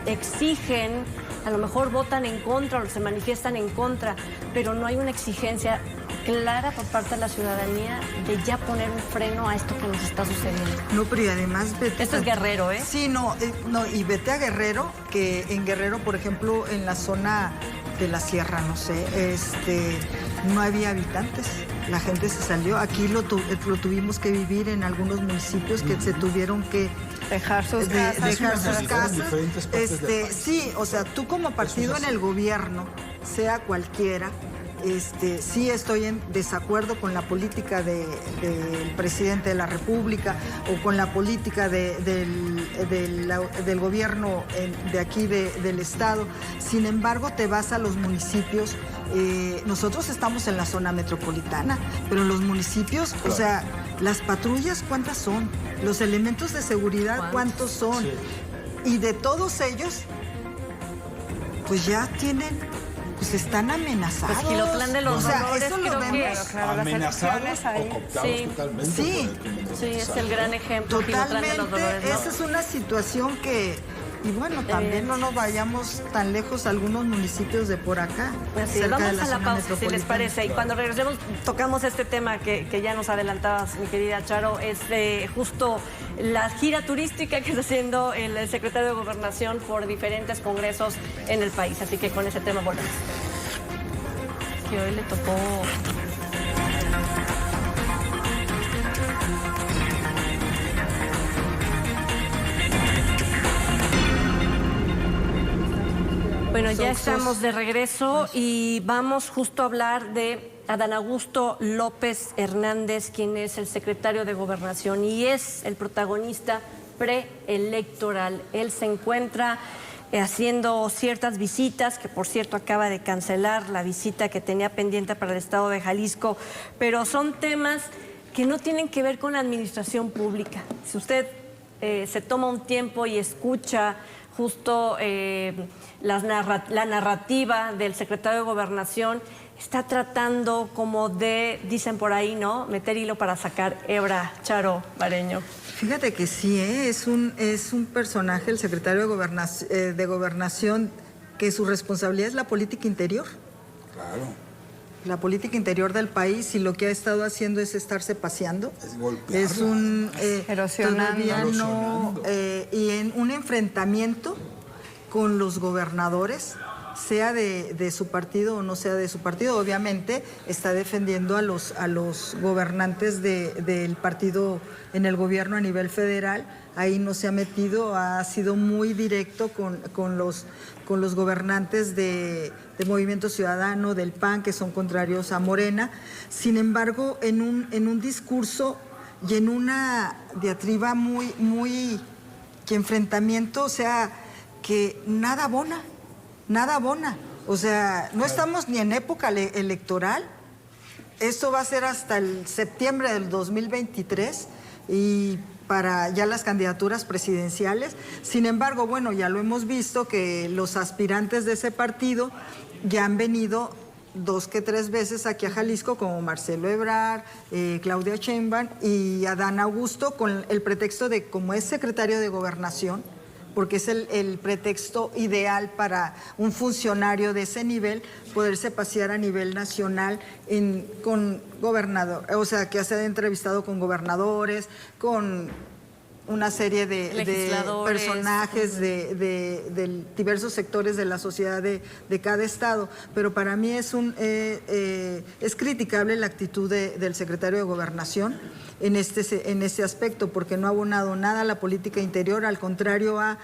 A: exigen, a lo mejor votan en contra o se manifiestan en contra, pero no hay una exigencia clara por parte de la ciudadanía de ya poner un freno a esto que nos está sucediendo.
B: No, pero y además...
A: Esto es Guerrero, ¿eh?
B: Sí, no, y vete a Guerrero, que en Guerrero, por ejemplo, en la zona de la sierra, no sé, no había habitantes. La gente se salió. Aquí lo tuvimos que vivir en algunos municipios que se tuvieron que
C: dejar sus casas.
B: Sí, o sea, tú como partido en el gobierno, sea cualquiera, sí estoy en desacuerdo con la política del presidente de la República o con la política del gobierno de aquí del estado. Sin embargo, te vas a los municipios. Nosotros estamos en la zona metropolitana, pero en los municipios, o sea, las patrullas, ¿cuántas son? Los elementos de seguridad, ¿cuántos son? Sí. Y de todos ellos, pues ya tienen... Pues están amenazados.
A: Pues Gilotlán de los Dolores,
B: eso lo vemos.
E: Claro, amenazados o cooptados totalmente.
B: Sí,
A: es el gran ejemplo.
B: Totalmente,
A: de los Dolores, ¿no?
B: Esa es una situación que... Y bueno, también no nos vayamos tan lejos a algunos municipios de por acá.
A: Pues vamos a la pausa, si les parece. Y cuando regresemos, tocamos este tema que ya nos adelantabas, mi querida Charo, es justo la gira turística que está haciendo el secretario de Gobernación por diferentes congresos en el país. Así que con ese tema volvemos. Que hoy le tocó... Bueno, Bueno, ya estamos de regreso y vamos justo a hablar de Adán Augusto López Hernández, quien es el secretario de Gobernación y es el protagonista preelectoral. Él se encuentra haciendo ciertas visitas, que por cierto acaba de cancelar la visita que tenía pendiente para el estado de Jalisco, pero son temas que no tienen que ver con la administración pública. Si usted se toma un tiempo y escucha justo la narrativa del secretario de Gobernación, está tratando como de, dicen por ahí, ¿no?, meter hilo para sacar hebra. Charo Bareño.
B: Fíjate que sí, es un personaje, el secretario de Gobernación, que su responsabilidad es la política interior.
D: Claro.
B: La política interior del país, y lo que ha estado haciendo es estarse paseando.
D: Es golpearla.
B: Es un... todavía no... y en un enfrentamiento con los gobernadores, sea de su partido o no sea de su partido. Obviamente está defendiendo a los gobernantes del partido en el gobierno a nivel federal. Ahí no se ha metido, ha sido muy directo con los gobernantes de Movimiento Ciudadano, del PAN, que son contrarios a Morena. Sin embargo, en un discurso y en una diatriba muy que enfrentamiento, o sea, que nada abona. O sea, no estamos ni en época electoral. Esto va a ser hasta el septiembre del 2023 y para ya las candidaturas presidenciales. Sin embargo, bueno, ya lo hemos visto que los aspirantes de ese partido ya han venido 2 que 3 veces aquí a Jalisco, como Marcelo Ebrard, Claudia Sheinbaum y Adán Augusto, con el pretexto de, como es secretario de Gobernación, porque es el pretexto ideal para un funcionario de ese nivel, poderse pasear a nivel nacional con gobernador, o sea, que se ha entrevistado con gobernadores, con una serie de personajes de diversos sectores de la sociedad de cada estado. Pero para mí es criticable la actitud del secretario de Gobernación en este aspecto, porque no ha abonado nada a la política interior, al contrario a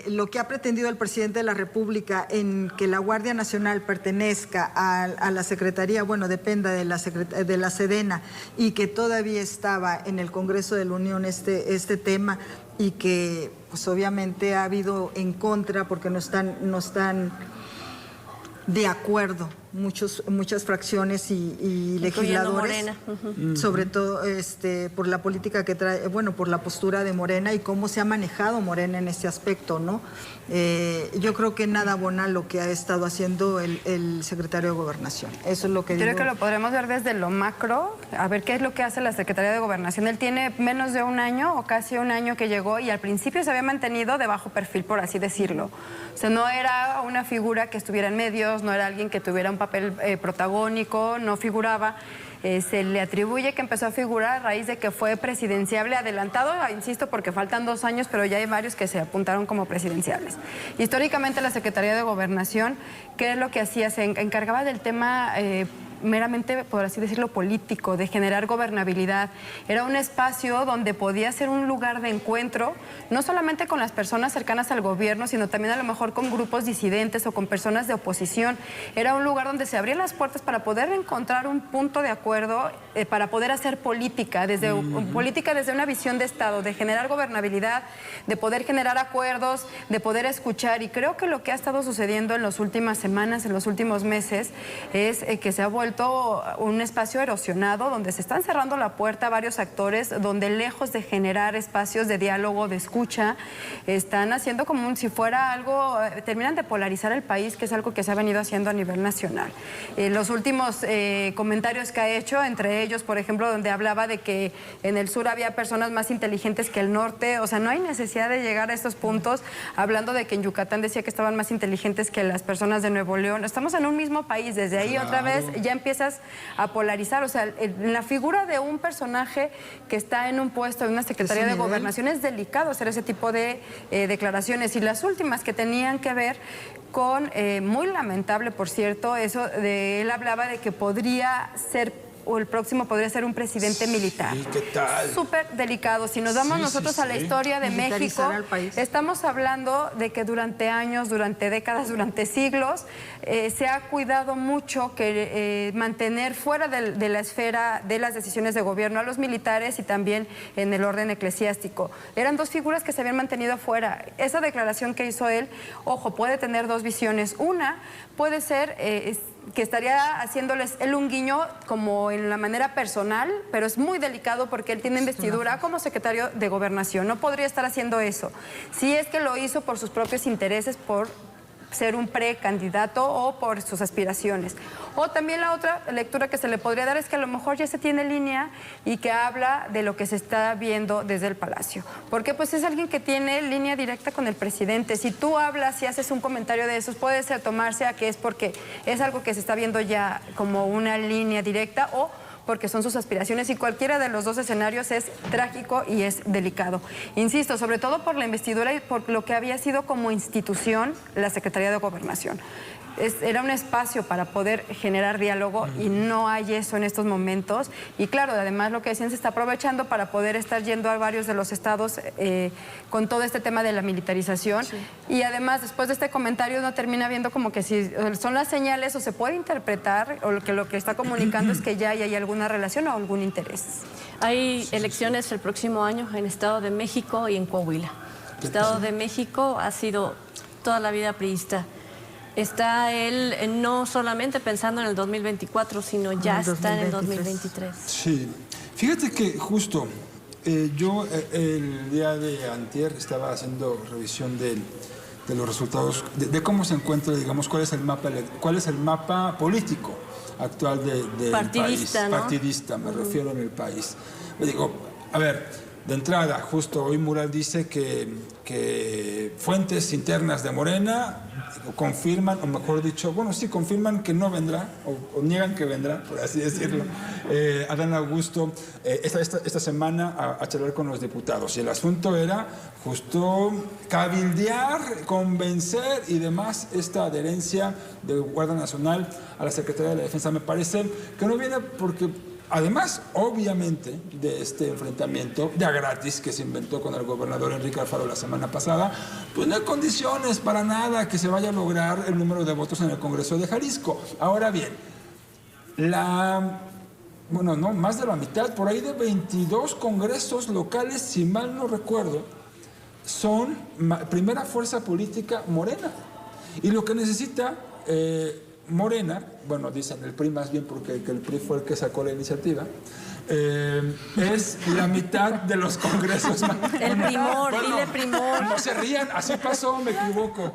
B: lo que ha pretendido el presidente de la República en que la Guardia Nacional pertenezca a la Secretaría, bueno, dependa de la Sedena, y que todavía estaba en el Congreso de la Unión este tema, y que pues obviamente ha habido en contra porque no están de acuerdo muchas fracciones y legisladores, sobre todo por la política que trae, bueno, por la postura de Morena y cómo se ha manejado Morena en ese aspecto, ¿no? Yo creo que nada abona lo que ha estado haciendo el secretario de Gobernación. Eso es lo que digo.
C: Creo que lo podremos ver desde lo macro, a ver qué es lo que hace la Secretaría de Gobernación. Él tiene menos de un año o casi un año que llegó y al principio se había mantenido de bajo perfil, por así decirlo. O sea, no era una figura que estuviera en medios, no era alguien que tuviera un papel protagónico, no figuraba. Se le atribuye que empezó a figurar a raíz de que fue presidenciable adelantado, insisto, porque faltan 2 años, pero ya hay varios que se apuntaron como presidenciables. Históricamente la Secretaría de Gobernación, ¿qué es lo que hacía? Se encargaba del tema meramente, por así decirlo, político, de generar gobernabilidad. Era un espacio donde podía ser un lugar de encuentro, no solamente con las personas cercanas al gobierno, sino también a lo mejor con grupos disidentes o con personas de oposición. Era un lugar donde se abrían las puertas para poder encontrar un punto de acuerdo, para poder hacer política desde una visión de Estado, de generar gobernabilidad, de poder generar acuerdos, de poder escuchar. Y creo que lo que ha estado sucediendo en las últimas semanas, en los últimos meses, es que se ha vuelto un espacio erosionado donde se están cerrando la puerta a varios actores, donde lejos de generar espacios de diálogo, de escucha, están haciendo como si fuera algo, terminan de polarizar el país, que es algo que se ha venido haciendo a nivel nacional. Los últimos comentarios que ha hecho, entre ellos, por ejemplo, donde hablaba de que en el sur había personas más inteligentes que el norte, o sea, no hay necesidad de llegar a estos puntos, hablando de que en Yucatán decía que estaban más inteligentes que las personas de Nuevo León. Estamos en un mismo país, desde ahí otra vez ya empiezas a polarizar. O sea, la figura de un personaje que está en un puesto de una Secretaría de Gobernación es delicado hacer ese tipo de declaraciones. Y las últimas que tenían que ver con, muy lamentable, por cierto, eso de él hablaba de que podría ser o el próximo podría ser un presidente militar.
D: ¿Qué tal?
C: Súper delicado. Si nos vamos nosotros a la historia de México, estamos hablando de que durante años, durante décadas, durante siglos, se ha cuidado mucho que mantener fuera de la esfera de las decisiones de gobierno a los militares y también en el orden eclesiástico. Eran dos figuras que se habían mantenido fuera. Esa declaración que hizo él, ojo, puede tener dos visiones. Una puede ser que estaría haciéndoles él un guiño como en la manera personal, pero es muy delicado porque él tiene investidura como secretario de Gobernación. No podría estar haciendo eso. Si es que lo hizo por sus propios intereses, por ser un precandidato o por sus aspiraciones. O también la otra lectura que se le podría dar es que a lo mejor ya se tiene línea y que habla de lo que se está viendo desde el Palacio. Porque pues es alguien que tiene línea directa con el presidente. Si tú hablas y haces un comentario de esos, puede ser tomarse a que es porque es algo que se está viendo ya como una línea directa o porque son sus aspiraciones, y cualquiera de los dos escenarios es trágico y es delicado. Insisto, sobre todo por la investidura y por lo que había sido como institución la Secretaría de Gobernación. Era un espacio para poder generar diálogo y no hay eso en estos momentos. Y claro, además lo que decían, se está aprovechando para poder estar yendo a varios de los estados con todo este tema de la militarización. Sí. Y además, después de este comentario, uno termina viendo como que si son las señales o se puede interpretar o lo que está comunicando es que ya hay alguna relación o algún interés.
A: Hay elecciones el próximo año en Estado de México y en Coahuila. Estado de México ha sido toda la vida priista. Está él no solamente pensando en el 2024, sino ya está en el 2023.
D: Sí. Fíjate que justo yo el día de antier estaba haciendo revisión de los resultados, de cómo se encuentra, digamos, cuál es el mapa político actual del país.
A: ¿No?
D: Partidista, me refiero en el país. Le digo, a ver, de entrada, justo hoy Mural dice que fuentes internas de Morena confirman, o mejor dicho, bueno, sí, confirman que no vendrá, o niegan que vendrá, por así decirlo, Adán Augusto esta semana a charlar con los diputados. Y el asunto era justo cabildear, convencer y demás esta adherencia de Guardia Nacional a la Secretaría de la Defensa. Me parece que no viene porque, además, obviamente, de este enfrentamiento de a gratis que se inventó con el gobernador Enrique Alfaro la semana pasada, pues no hay condiciones para nada que se vaya a lograr el número de votos en el Congreso de Jalisco. Ahora bien, más de la mitad, por ahí de 22 congresos locales, si mal no recuerdo, son primera fuerza política Morena. Y lo que necesita Morena, bueno, dicen el PRI más bien porque el PRI fue el que sacó la iniciativa, es la mitad de los congresos.
A: El primor, dile primor.
D: No se rían, así pasó, me equivoco.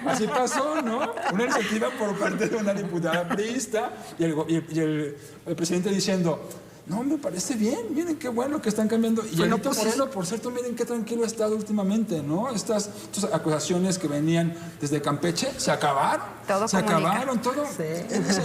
D: Así pasó, ¿no? Una iniciativa por parte de una diputada priista y el presidente diciendo: no, me parece bien, miren qué bueno que están cambiando. Y el Benito Moreno, por cierto, miren qué tranquilo ha estado últimamente, ¿no? Estas acusaciones que venían desde Campeche se acabaron. Todo. Sí.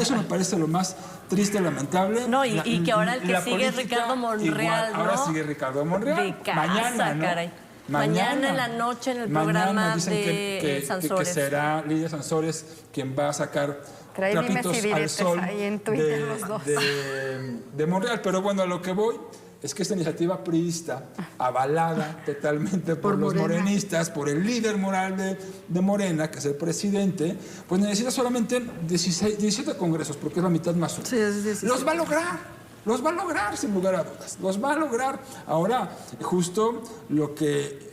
D: Eso me parece lo más triste, lamentable.
A: No, y que ahora el que sigue es Ricardo Monreal,
D: igual, ¿no? Ahora sigue Ricardo Monreal.
A: De casa, mañana, ¿no? Caray. Mañana en la noche en el programa de Sansores.
D: Que será Lidia Sansores quien va a sacar trapitos al sol
C: ahí en Twitter, los dos.
D: De Monreal. Pero bueno, a lo que voy es que esta iniciativa priista, avalada totalmente por los morenistas, por el líder moral de Morena, que es el presidente, pues necesita solamente 17 congresos, porque es la mitad más uno.
B: Sí,
D: los va a lograr. Los va a lograr, sin lugar a dudas. Los va a lograr. Ahora, justo lo que...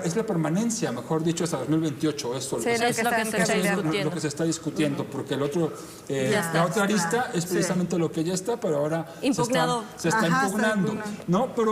D: es la permanencia, mejor dicho, hasta 2028. Eso
A: sí, es
D: lo que se está discutiendo, porque el otro, la otra arista es precisamente lo que ya está, pero ahora se está impugnando. ¿No? Pero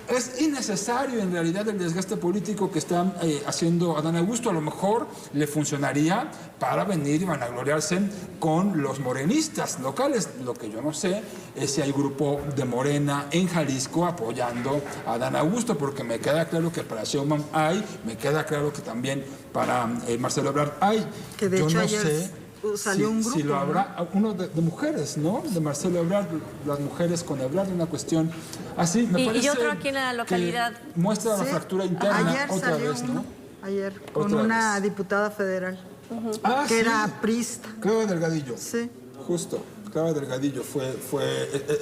D: es innecesario, en realidad, el desgaste político que está haciendo Adán Augusto. A lo mejor le funcionaría para venir y vanagloriarse con los morenistas locales. Lo que yo no sé es si hay grupo de Morena en Jalisco apoyando a Adán Augusto, porque me queda claro que para Sheinbaum hay, me queda claro que también para Marcelo Ebrard hay.
B: Que de hecho ayer salió un grupo.
D: Si lo habrá, uno de mujeres, ¿no? De Marcelo Ebrard, las mujeres con Ebrard, una cuestión así. Me parece
A: y otro aquí en la localidad.
D: Muestra la fractura interna
B: ayer
D: otra vez, ¿no?
B: Ayer, con una diputada federal, que era priista.
D: Creo Delgadillo.
B: Sí.
D: Justo. Clara Delgadillo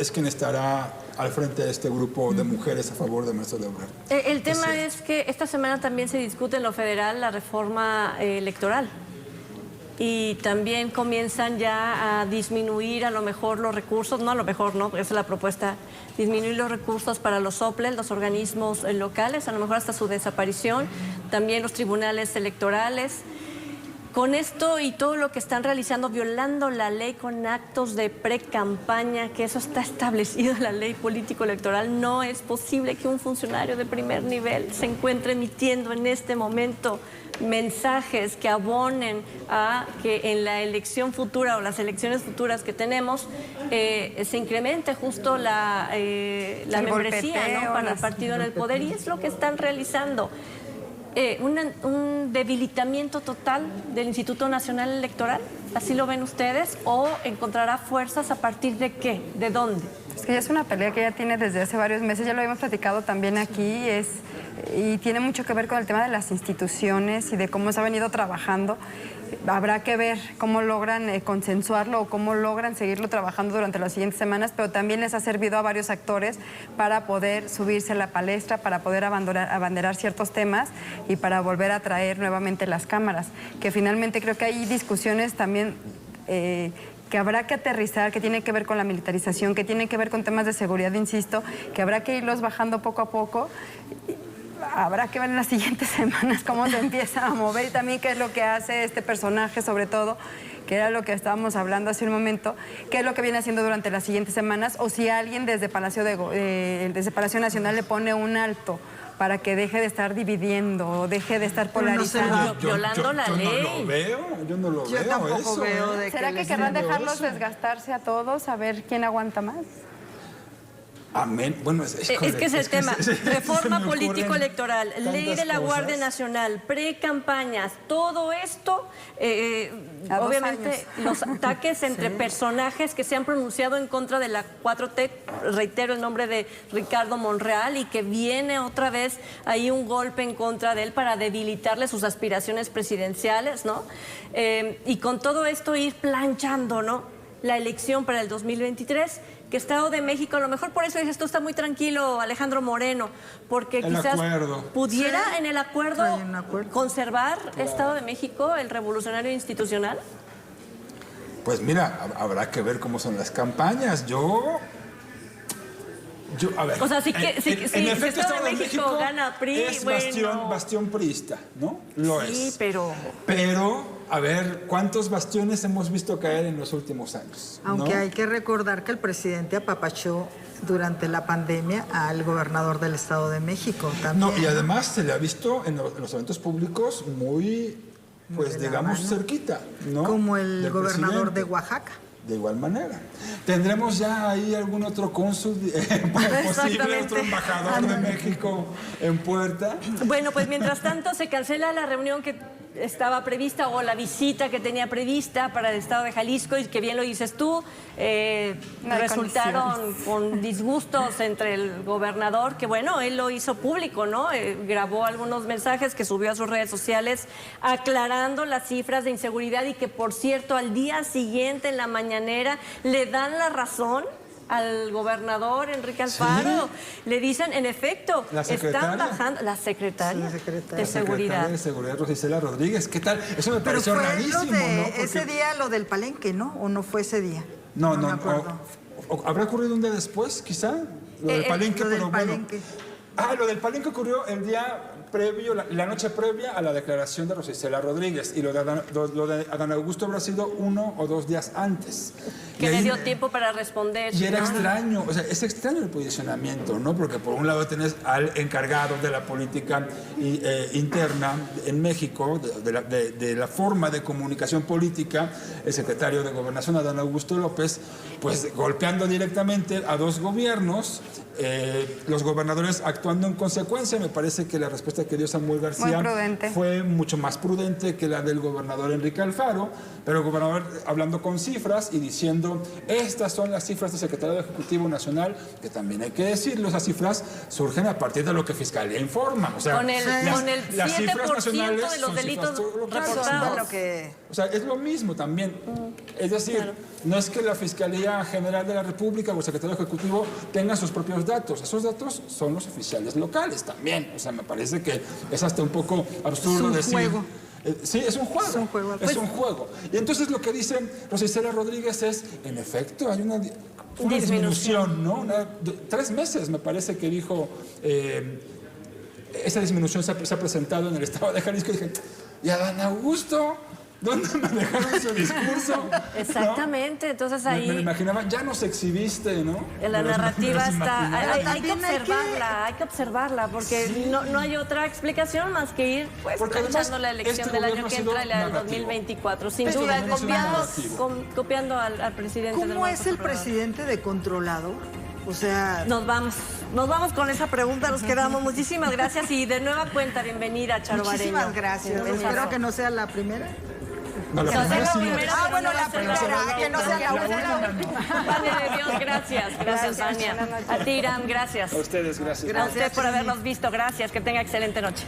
D: es quien estará al frente de este grupo de mujeres a favor de Marcelo Ebrard.
A: El tema es que esta semana también se discute en lo federal la reforma electoral. Y también comienzan ya a disminuir a lo mejor los recursos, no a lo mejor no, esa es la propuesta, disminuir los recursos para los OPLES, los organismos locales, a lo mejor hasta su desaparición, también los tribunales electorales. Con esto y todo lo que están realizando, violando la ley con actos de pre-campaña, que eso está establecido en la ley político-electoral, no es posible que un funcionario de primer nivel se encuentre emitiendo en este momento mensajes que abonen a que en la elección futura o las elecciones futuras que tenemos se incremente justo la membresía, ¿no?, para el partido en el poder, y es lo que están realizando. Un debilitamiento total del Instituto Nacional Electoral, ¿así lo ven ustedes? ¿O encontrará fuerzas a partir de qué? ¿De dónde?
C: Es que ya es una pelea que ya tiene desde hace varios meses, ya lo habíamos platicado también aquí, y tiene mucho que ver con el tema de las instituciones y de cómo se ha venido trabajando. Habrá que ver cómo logran consensuarlo o cómo logran seguirlo trabajando durante las siguientes semanas, pero también les ha servido a varios actores para poder subirse a la palestra, para poder abanderar ciertos temas y para volver a traer nuevamente las cámaras, que finalmente creo que hay discusiones también que habrá que aterrizar, que tiene que ver con la militarización, que tiene que ver con temas de seguridad, insisto, que habrá que irlos bajando poco a poco. Habrá que ver en las siguientes semanas cómo se empieza a mover y también qué es lo que hace este personaje, sobre todo, que era lo que estábamos hablando hace un momento, qué es lo que viene haciendo durante las siguientes semanas, o si alguien desde Palacio Nacional le pone un alto para que deje de estar dividiendo o deje de estar polarizando.
A: Violando la ley.
D: Yo no lo veo.
B: Yo tampoco veo de
C: ¿Será que querrán dejarlos desgastarse a todos, a ver quién aguanta más?
D: Amén. Bueno, es
A: que es el tema. Reforma político-electoral, ley de la Guardia Nacional, pre-campañas, todo esto, obviamente los ataques entre personajes que se han pronunciado en contra de la 4T, reitero el nombre de Ricardo Monreal, y que viene otra vez ahí un golpe en contra de él para debilitarle sus aspiraciones presidenciales, ¿no? Y con todo esto ir planchando, ¿no?, la elección para el 2023, que Estado de México, a lo mejor por eso dices, tú está muy tranquilo, Alejandro Moreno, porque quizás pudiera en el acuerdo conservar Estado de México, el revolucionario institucional.
D: Pues mira, habrá que ver cómo son las campañas. A ver,
A: o sea, si Estado de México gana PRI,
D: es bastión priista, ¿no? Lo es.
A: Sí, pero...
D: A ver, ¿cuántos bastiones hemos visto caer en los últimos años?
B: Aunque hay que recordar que el presidente apapachó durante la pandemia al gobernador del Estado de México también.
D: No, y además se le ha visto en los eventos públicos muy, pues digamos, cerquita, ¿no?
B: Como el gobernador de Oaxaca.
D: De igual manera. ¿Tendremos ya ahí algún otro cónsul, posible otro embajador de México en puerta?
A: Bueno, pues mientras tanto se cancela la reunión que estaba prevista o la visita que tenía prevista para el estado de Jalisco, y que bien lo dices tú, resultaron con disgustos entre el gobernador, que bueno, él lo hizo público, ¿no? Grabó algunos mensajes que subió a sus redes sociales aclarando las cifras de inseguridad, y que por cierto al día siguiente en la mañanera le dan la razón al gobernador Enrique Alfaro. Sí. Le dicen, en efecto, están bajando. La secretaria de Seguridad.
D: De Seguridad, Rosa Isela Rodríguez. ¿Qué tal? Eso me pareció rarísimo, ¿no? Porque...
B: ese día lo del Palenque, ¿no? ¿O no fue ese día?
D: No. ¿Habrá ocurrido un día después, quizá? Lo del Palenque, pero bueno. Lo del Palenque ocurrió el día previo, la noche previa a la declaración de Rosa Isela Rodríguez, y lo de Adán Augusto habrá sido 1 o 2 días antes.
A: Que le dio tiempo para responder.
D: Y era extraño, o sea, es extraño el posicionamiento, ¿no? Porque por un lado tenés al encargado de la política interna en México, de la forma de comunicación política, el secretario de Gobernación, Adán Augusto López, pues golpeando directamente a 2 gobiernos, los gobernadores actuando en consecuencia. Me parece que la respuesta que dio Samuel García fue mucho más prudente que la del gobernador Enrique Alfaro, pero el gobernador hablando con cifras y diciendo, estas son las cifras del Secretariado Ejecutivo Nacional, que también hay que decirlo, esas cifras surgen a partir de lo que Fiscalía informa. O sea,
A: con el 7% de los delitos reportados.
D: O sea, es lo mismo también. Es decir, no es que la Fiscalía General de la República o el Secretario Ejecutivo tengan sus propios datos. Esos datos son los oficiales locales también. O sea, me parece que es hasta un poco absurdo decir...
B: Juego.
D: Sí, es un juego. Es un juego. Y entonces lo que dice Rosa Isela Rodríguez es, en efecto, hay una disminución, ¿no? 3 meses, me parece que dijo, esa disminución se ha presentado en el estado de Jalisco. Y dije, ¿y Adán Augusto? ¿Dónde me dejaron su discurso?
A: Exactamente, ¿no? Entonces ahí...
D: Me imaginaba, ya nos exhibiste, ¿no?
A: La narrativa está... Hay que observarla, porque sí, no hay otra explicación más que ir echando la elección del año que entra y la del 2024. Sin duda, copiando al presidente.
B: ¿Cómo es el presidente de controlado? O sea...
A: Nos vamos con esa pregunta, nos quedamos. Muchísimas gracias y de nueva cuenta, bienvenida, Charo Bareño.
B: Muchísimas gracias. Espero que no sea la primera.
D: No, la primera
B: bueno, la primera, que no sea la última.
A: Vale, de Dios, gracias. Gracias, Tania. A ti, Irán, gracias.
D: A ustedes, gracias.
A: A usted por habernos visto, gracias. Que tenga excelente noche.